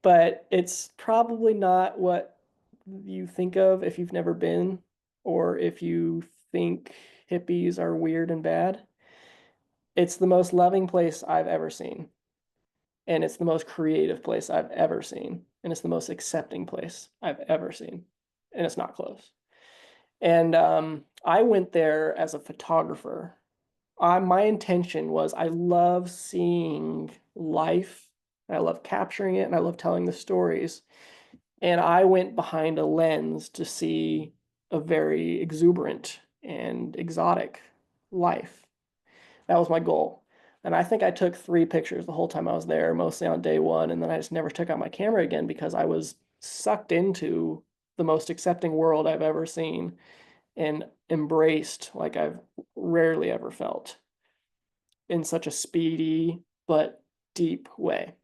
but it's probably not what you think of if you've never been, or if you think hippies are weird and bad. It's the most loving place I've ever seen, and it's the most creative place I've ever seen, and it's the most accepting place I've ever seen, and it's not close. And I went there as a photographer. My intention was I love seeing life, I love capturing it, and I love telling the stories. And I went behind a lens to see a very exuberant and exotic life. That was my goal. And I think I took 3 pictures the whole time I was there, mostly on day one. And then I just never took out my camera again because I was sucked into the most accepting world I've ever seen and embraced like I've rarely ever felt in such a speedy but deep way.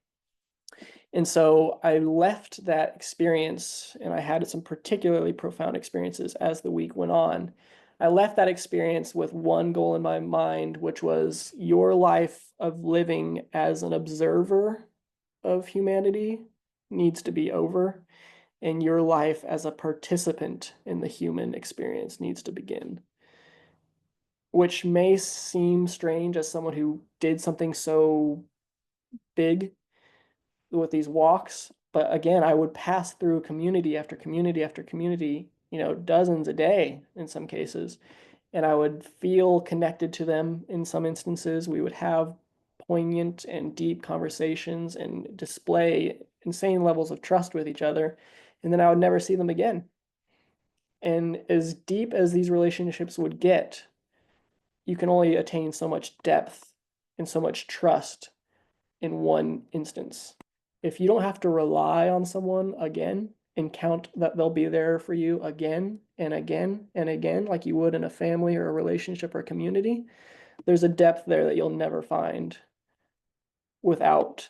And so I left that experience, and I had some particularly profound experiences as the week went on. I left that experience with one goal in my mind, which was your life of living as an observer of humanity needs to be over, and your life as a participant in the human experience needs to begin. Which may seem strange as someone who did something so big with these walks. But again, I would pass through community after community after community, dozens a day in some cases, and I would feel connected to them in some instances. We would have poignant and deep conversations and display insane levels of trust with each other, and then I would never see them again. And as deep as these relationships would get, you can only attain so much depth and so much trust in one instance. If you don't have to rely on someone again and count that they'll be there for you again and again and again, like you would in a family or a relationship or a community, there's a depth there that you'll never find without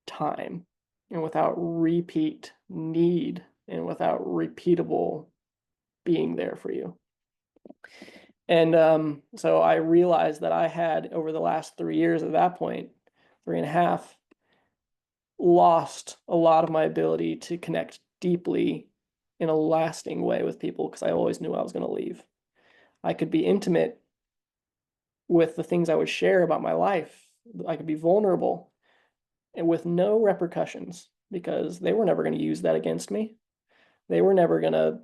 time and without repeat need and without repeatable being there for you. And so I realized that I had, over the last 3 years at that point, 3.5, lost a lot of my ability to connect deeply in a lasting way with people because I always knew I was going to leave. I could be intimate with the things I would share about my life. I could be vulnerable and with no repercussions because they were never going to use that against me. They were never going to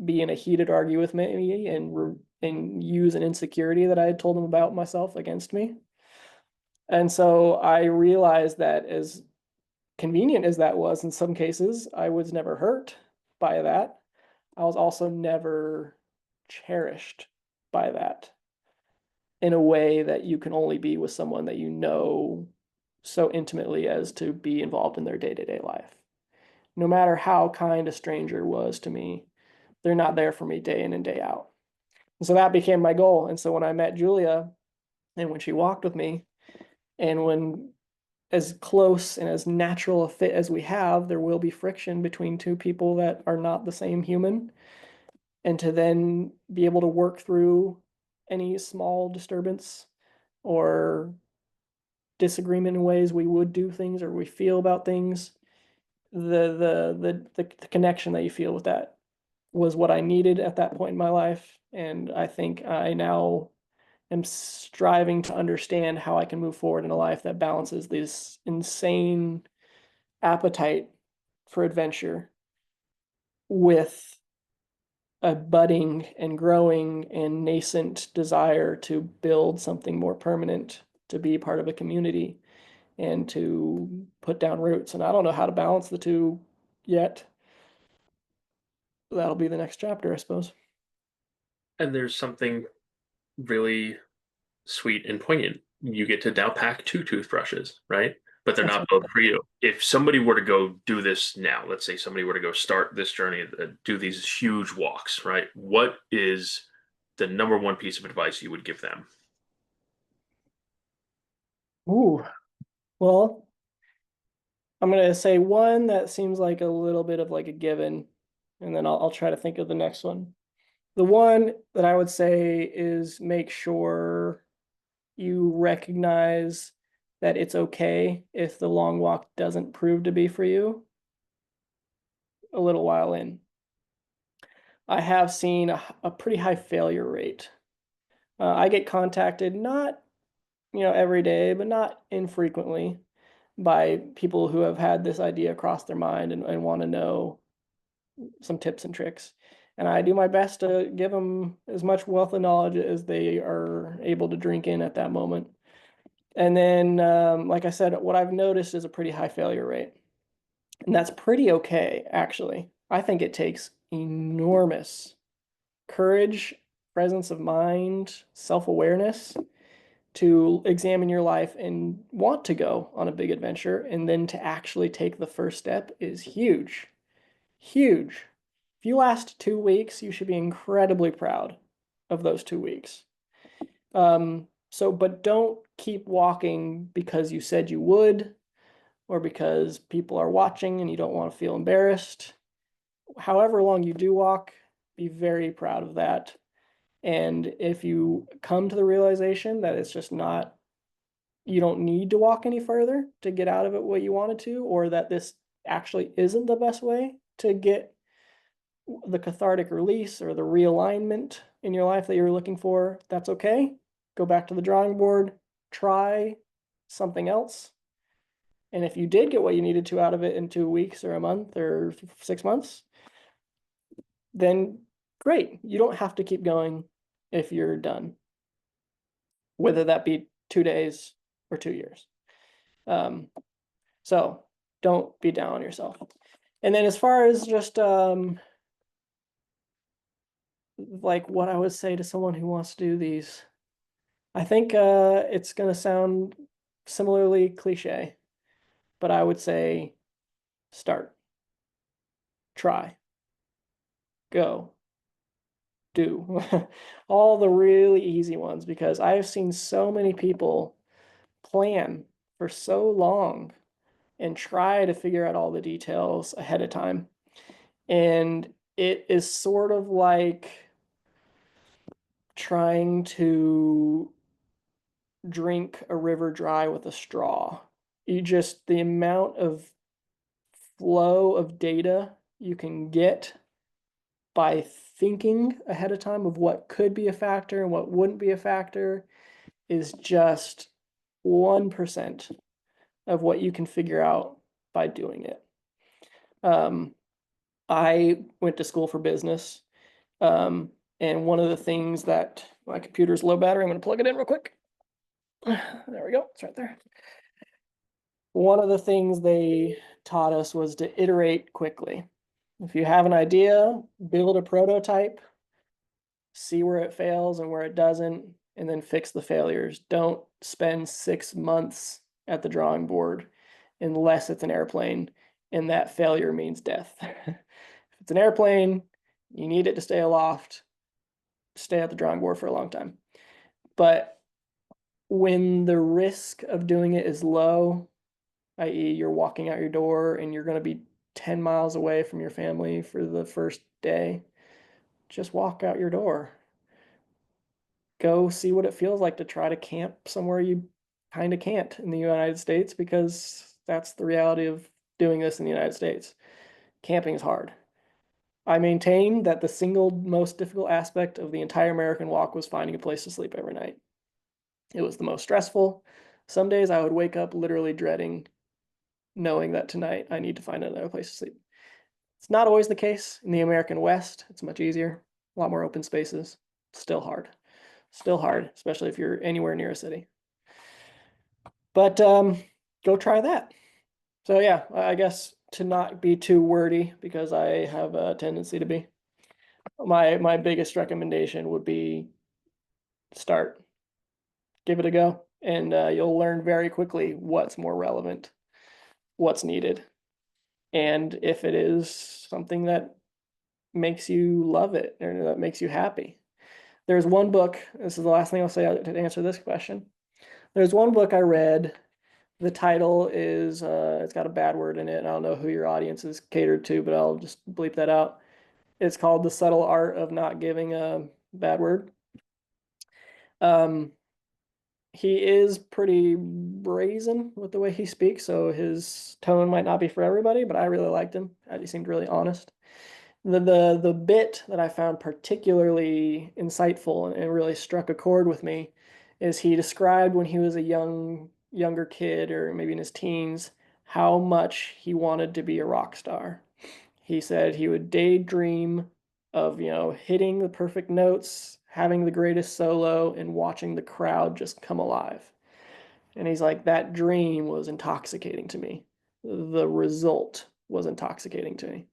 be in a heated argue with me and use an insecurity that I had told them about myself against me. And so I realized that as convenient as that was in some cases, I was never hurt by that. I was also never cherished by that in a way that you can only be with someone that you know so intimately as to be involved in their day-to-day life. No matter how kind a stranger was to me, they're not there for me day in and day out. And so that became my goal. And so when I met Julia and when she walked with me, and when as close and as natural a fit as we have, there will be friction between two people that are not the same human. And to then be able to work through any small disturbance or disagreement in ways we would do things or we feel about things, the connection that you feel with that was what I needed at that point in my life. And I think I now am striving to understand how I can move forward in a life that balances this insane appetite for adventure with a budding and growing and nascent desire to build something more permanent, to be part of a community, and to put down roots. And I don't know how to balance the two yet. That'll be the next chapter, I suppose. And there's something really sweet and poignant. You get to now pack two toothbrushes, right? but they're That's not built for you. If somebody were to go do this now, let's say somebody were to go start this journey, do these huge walks, right? What is the number one piece of advice you would give them? ooh. Well, I'm gonna say one that seems like a little bit of like a given, and then I'll try to think of the next one. The one that I would say is make sure you recognize that it's okay if the long walk doesn't prove to be for you a little while in. I have seen a pretty high failure rate. I get contacted not, every day, but not infrequently by people who have had this idea cross their mind and want to know some tips and tricks. And I do my best to give them as much wealth of knowledge as they are able to drink in at that moment. And then, like I said, what I've noticed is a pretty high failure rate. And that's pretty okay, actually. I think it takes enormous courage, presence of mind, self awareness to examine your life and want to go on a big adventure. And then to actually take the first step is huge. Huge. If you last 2 weeks, you should be incredibly proud of those 2 weeks. But don't keep walking because you said you would, or because people are watching and you don't want to feel embarrassed. However long you do walk, be very proud of that. And if you come to the realization that it's just not, you don't need to walk any further to get out of it what you wanted to, or that this actually isn't the best way to get the cathartic release or the realignment in your life that you're looking for, that's okay. Go back to the drawing board, try something else. And if you did get what you needed to out of it in 2 weeks or a month or 6 months, then great. You don't have to keep going if you're done, whether that be 2 days or 2 years. So don't be down on yourself. And then as far as just like what I would say to someone who wants to do these, I think it's going to sound similarly cliche, but I would say start, try, go, do. All the really easy ones, because I have seen so many people plan for so long and try to figure out all the details ahead of time. And it is sort of like trying to drink a river dry with a straw. The amount of flow of data you can get by thinking ahead of time of what could be a factor and what wouldn't be a factor is just 1% of what you can figure out by doing it. I went to school for business. And one of the things that my computer's low battery, I'm going to plug it in real quick. There we go. It's right there. One of the things they taught us was to iterate quickly. If you have an idea, build a prototype, see where it fails and where it doesn't, and then fix the failures. Don't spend 6 months at the drawing board unless it's an airplane and that failure means death. If it's an airplane, you need it to stay aloft, stay at the drawing board for a long time. But when the risk of doing it is low, i.e., you're walking out your door and you're going to be 10 miles away from your family for the first day, just walk out your door. Go see what it feels like to try to camp somewhere you kind of can't in the United States, because that's the reality of doing this in the United States. Camping is hard. I maintain that the single most difficult aspect of the entire American walk was finding a place to sleep every night. It was the most stressful. Some days I would wake up literally dreading knowing that tonight I need to find another place to sleep. It's not always the case in the American West. It's much easier, a lot more open spaces. Still hard. Still hard, especially if you're anywhere near a city. But go try that. So yeah, I guess to not be too wordy, because I have a tendency to be. My biggest recommendation would be start, give it a go, and you'll learn very quickly what's more relevant what's needed. And if it is something that makes you love it or that makes you happy. There's one book, this is the last thing I'll say to answer this question. There's one book I read. The title is, it's got a bad word in it. And I don't know who your audience is catered to, but I'll just bleep that out. It's called The Subtle Art of Not Giving a Bad Word. Um, he is pretty brazen with the way he speaks, so his tone might not be for everybody, but I really liked him. He seemed really honest. The bit that I found particularly insightful and really struck a chord with me is he described when he was a younger kid or maybe in his teens how much he wanted to be a rock star. He said he would daydream of, hitting the perfect notes, having the greatest solo, and watching the crowd just come alive. And he's like, that dream was intoxicating to me. The result was intoxicating to me.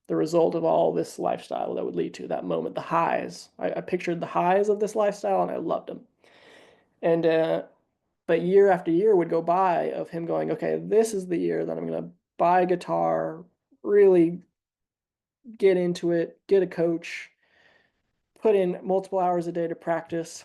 The result of all this lifestyle that would lead to that moment, the highs. I pictured the highs of this lifestyle and I loved them. And but year after year would go by of him going, okay, this is the year that I'm going to buy a guitar, really get into it, get a coach, put in multiple hours a day to practice.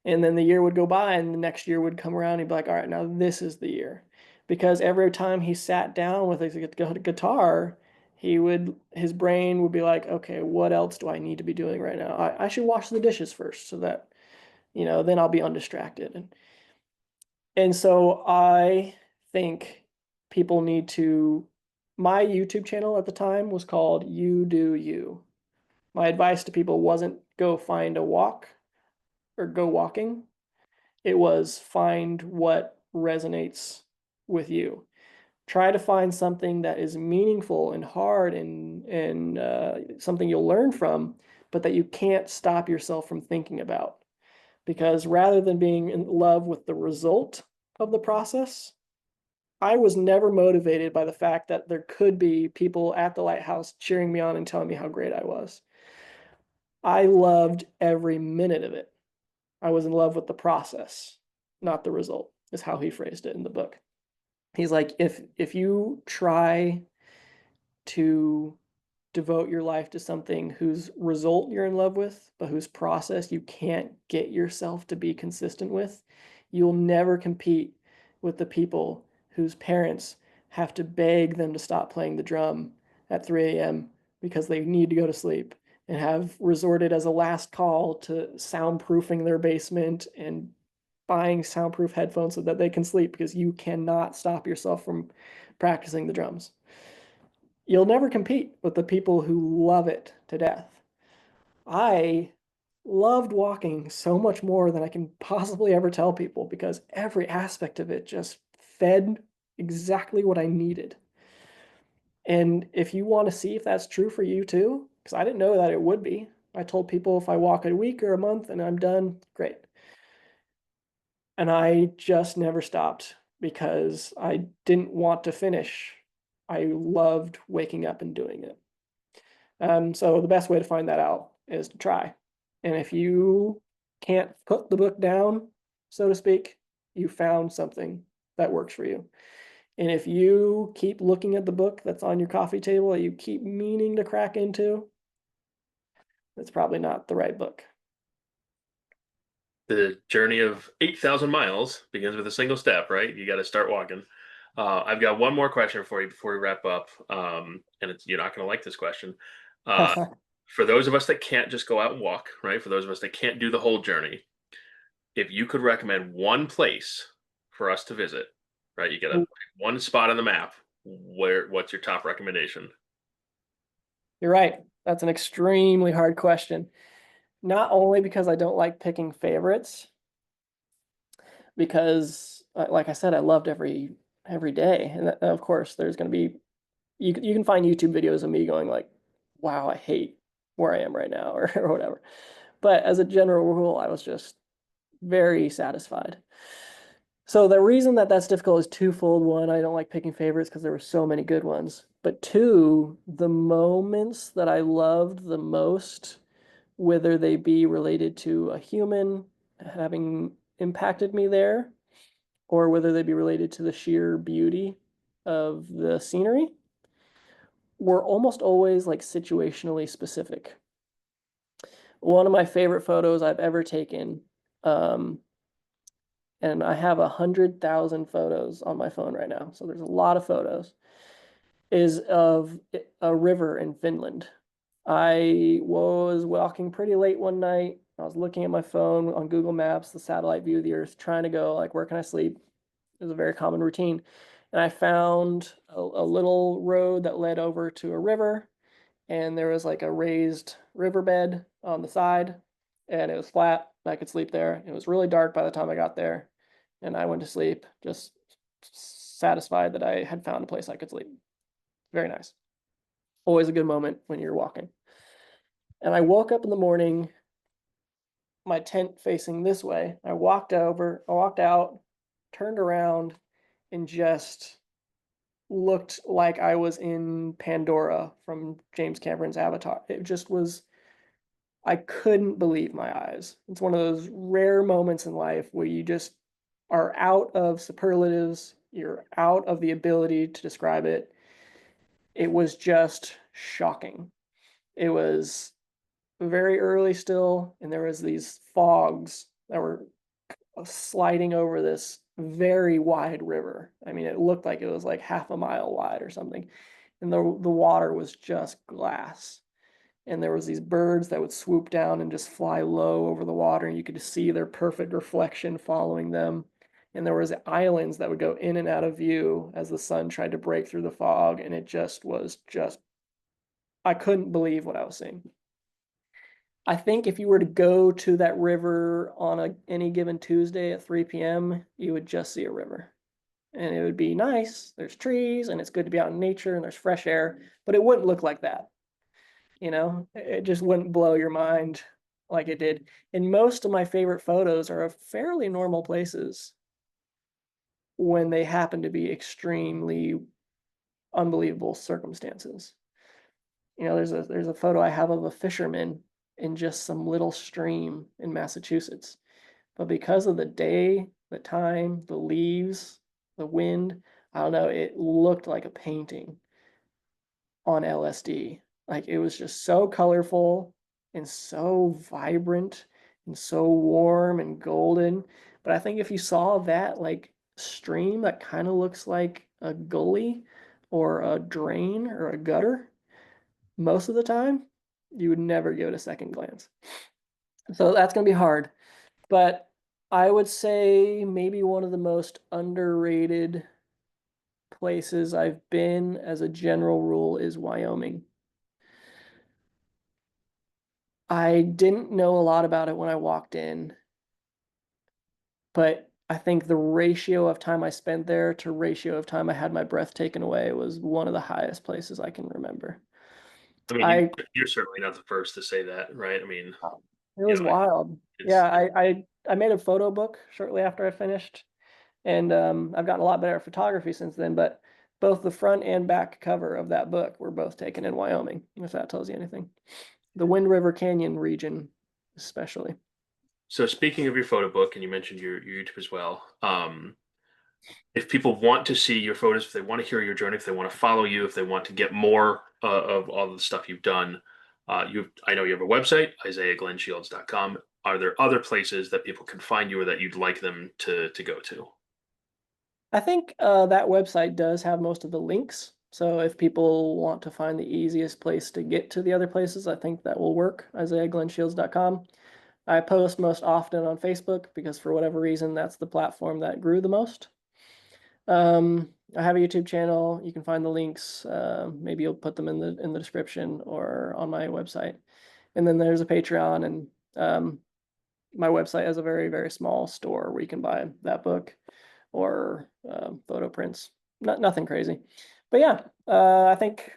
And then the year would go by and the next year would come around and he'd be like, all right, now this is the year. Because every time he sat down with his guitar, his brain would be like, okay, what else do I need to be doing right now? I should wash the dishes first so that, then I'll be undistracted. And so I think people need to, my YouTube channel at the time was called You Do You. My advice to people wasn't go find a walk or go walking. It was find what resonates with you. Try to find something that is meaningful and hard and something you'll learn from, but that you can't stop yourself from thinking about. Because rather than being in love with the result of the process, I was never motivated by the fact that there could be people at the lighthouse cheering me on and telling me how great I was. I loved every minute of it. I was in love with the process, not the result, is how he phrased it in the book. He's like, if you try to devote your life to something whose result you're in love with, but whose process you can't get yourself to be consistent with, you'll never compete with the people whose parents have to beg them to stop playing the drum at 3 a.m. because they need to go to sleep and have resorted as a last call to soundproofing their basement and buying soundproof headphones so that they can sleep because you cannot stop yourself from practicing the drums. You'll never compete with the people who love it to death. I loved walking so much more than I can possibly ever tell people because every aspect of it just fed exactly what I needed. And if you want to see if that's true for you too, because I didn't know that it would be. I told people if I walk a week or a month and I'm done, great. And I just never stopped because I didn't want to finish. I loved waking up and doing it. So the best way to find that out is to try. And if you can't put the book down, so to speak, you found something that works for you. And if you keep looking at the book that's on your coffee table that you keep meaning to crack into, it's probably not the right book. The journey of 8,000 miles begins with a single step, right? You got to start walking. I've got one more question for you before we wrap up. And you're not going to like this question. Uh, for those of us that can't just go out and walk, right? For those of us that can't do the whole journey, if you could recommend one place for us to visit, right? You got to pick one spot on the map. What's your top recommendation? You're right. That's an extremely hard question. Not only because I don't like picking favorites, because like I said, I loved every day. And of course, there's going to be you can find YouTube videos of me going like, "Wow, I hate where I am right now," or whatever. But as a general rule, I was just very satisfied. So the reason that that's difficult is twofold. One, I don't like picking favorites because there were so many good ones. But two, the moments that I loved the most, whether they be related to a human having impacted me there, or whether they be related to the sheer beauty of the scenery were almost always like situationally specific. One of my favorite photos I've ever taken, um, and I have 100,000 photos on my phone right now, so there's a lot of photos, is of a river in Finland. I was walking pretty late one night. I was looking at my phone on Google Maps, the satellite view of the Earth, trying to go like, where can I sleep? It was a very common routine. And I found a little road that led over to a river, and there was like a raised riverbed on the side, and it was flat. I could sleep there. It was really dark by the time I got there, and I went to sleep, just satisfied that I had found a place I could sleep. Very nice. Always a good moment when you're walking. And I woke up in the morning, my tent facing this way. I walked out, turned around, and just looked like I was in Pandora from James Cameron's Avatar. It just was, I couldn't believe my eyes. It's one of those rare moments in life where you just are out of superlatives, you're out of the ability to describe it. It was just shocking. It was very early still, and there was these fogs that were sliding over this very wide river. I mean, it looked like it was like half a mile wide or something. And the water was just glass. And there was these birds that would swoop down and just fly low over the water, and you could see their perfect reflection following them. And there was islands that would go in and out of view as the sun tried to break through the fog, and it just was just I couldn't believe what I was seeing. I think if you were to go to that river on any given Tuesday at 3 p.m., you would just see a river. And it would be nice. There's trees and it's good to be out in nature and there's fresh air, but it wouldn't look like that. It just wouldn't blow your mind like it did. And most of my favorite photos are of fairly normal places when they happen to be extremely unbelievable circumstances. There's a photo I have of a fisherman in just some little stream in Massachusetts. But because of the day, the time, the leaves, the wind, I don't know, it looked like a painting on LSD. Like it was just so colorful and so vibrant and so warm and golden. But I think if you saw that like stream that kind of looks like a gully or a drain or a gutter, most of the time, you would never give it a second glance. So that's going to be hard. But I would say maybe one of the most underrated places I've been as a general rule is Wyoming. I didn't know a lot about it when I walked in, but I think the ratio of time I spent there to ratio of time I had my breath taken away was one of the highest places I can remember. I mean, I you're certainly not the first to say that, right? I mean, It you was know, wild. it's Yeah, I made a photo book shortly after I finished, and I've gotten a lot better at photography since then. But both the front and back cover of that book were both taken in Wyoming, if that tells you anything. The Wind River Canyon region, especially. so. Speaking of your photo book, and you mentioned your YouTube as well. If people want to see your photos, if they want to hear your journey, if they want to follow you, if they want to get more of all of the stuff you've done, I know you have a website, IsaiahGlenShields.com. Are there other places that people can find you or that you'd like them to go to? I think that website does have most of the links. So if people want to find the easiest place to get to the other places, I think that will work. IsaiahGlenShields.com. I post most often on Facebook because for whatever reason, that's the platform that grew the most. I have a YouTube channel. You can find the links. Maybe you'll put them in the description or on my website. And then there's a Patreon, and my website has a very, very small store where you can buy that book or photo prints. Nothing crazy. But yeah, I think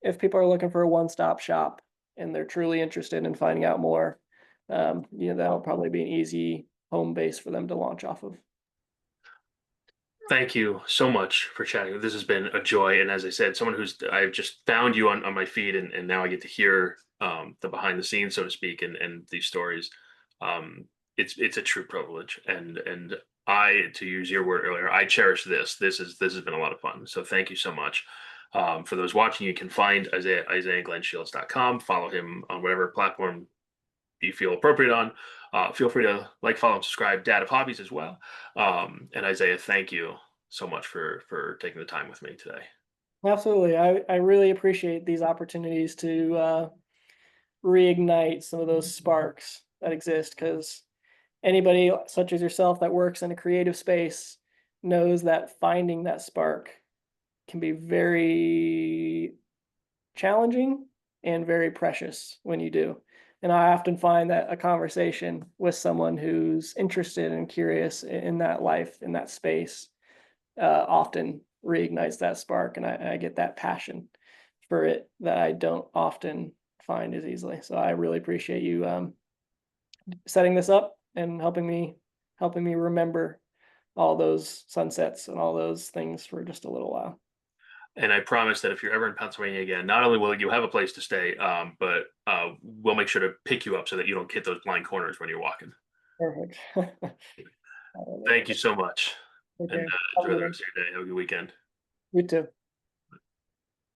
if people are looking for a one-stop shop and they're truly interested in finding out more, that'll probably be an easy home base for them to launch off of. Thank you so much for chatting. This has been a joy. And as I said, someone I've just found you on my feed, and now I get to hear the behind the scenes, so to speak, and these stories. it's a true privilege, and I, to use your word earlier, I cherish this. This has been a lot of fun. So thank you so much. For those watching, you can find IsaiahGlenShields.com. Follow him on whatever platform you feel appropriate on. Feel free to like, follow, and subscribe. Dad of Hobbies as well. And Isaiah, thank you so much for taking the time with me today. Absolutely. I really appreciate these opportunities to reignite some of those sparks that exist because anybody such as yourself that works in a creative space knows that finding that spark can be very challenging and very precious when you do. And I often find that a conversation with someone who's interested and curious in that life, in that space, often reignites that spark. And I get that passion for it that I don't often find as easily. So I really appreciate you setting this up and helping me remember all those sunsets and all those things for just a little while. And I promise that if you're ever in Pennsylvania again, not only will you have a place to stay, but we'll make sure to pick you up so that you don't hit those blind corners when you're walking. Perfect. Thank you so much, and Okay. Have a enjoy good the one. rest of your day. Have a good weekend. You too.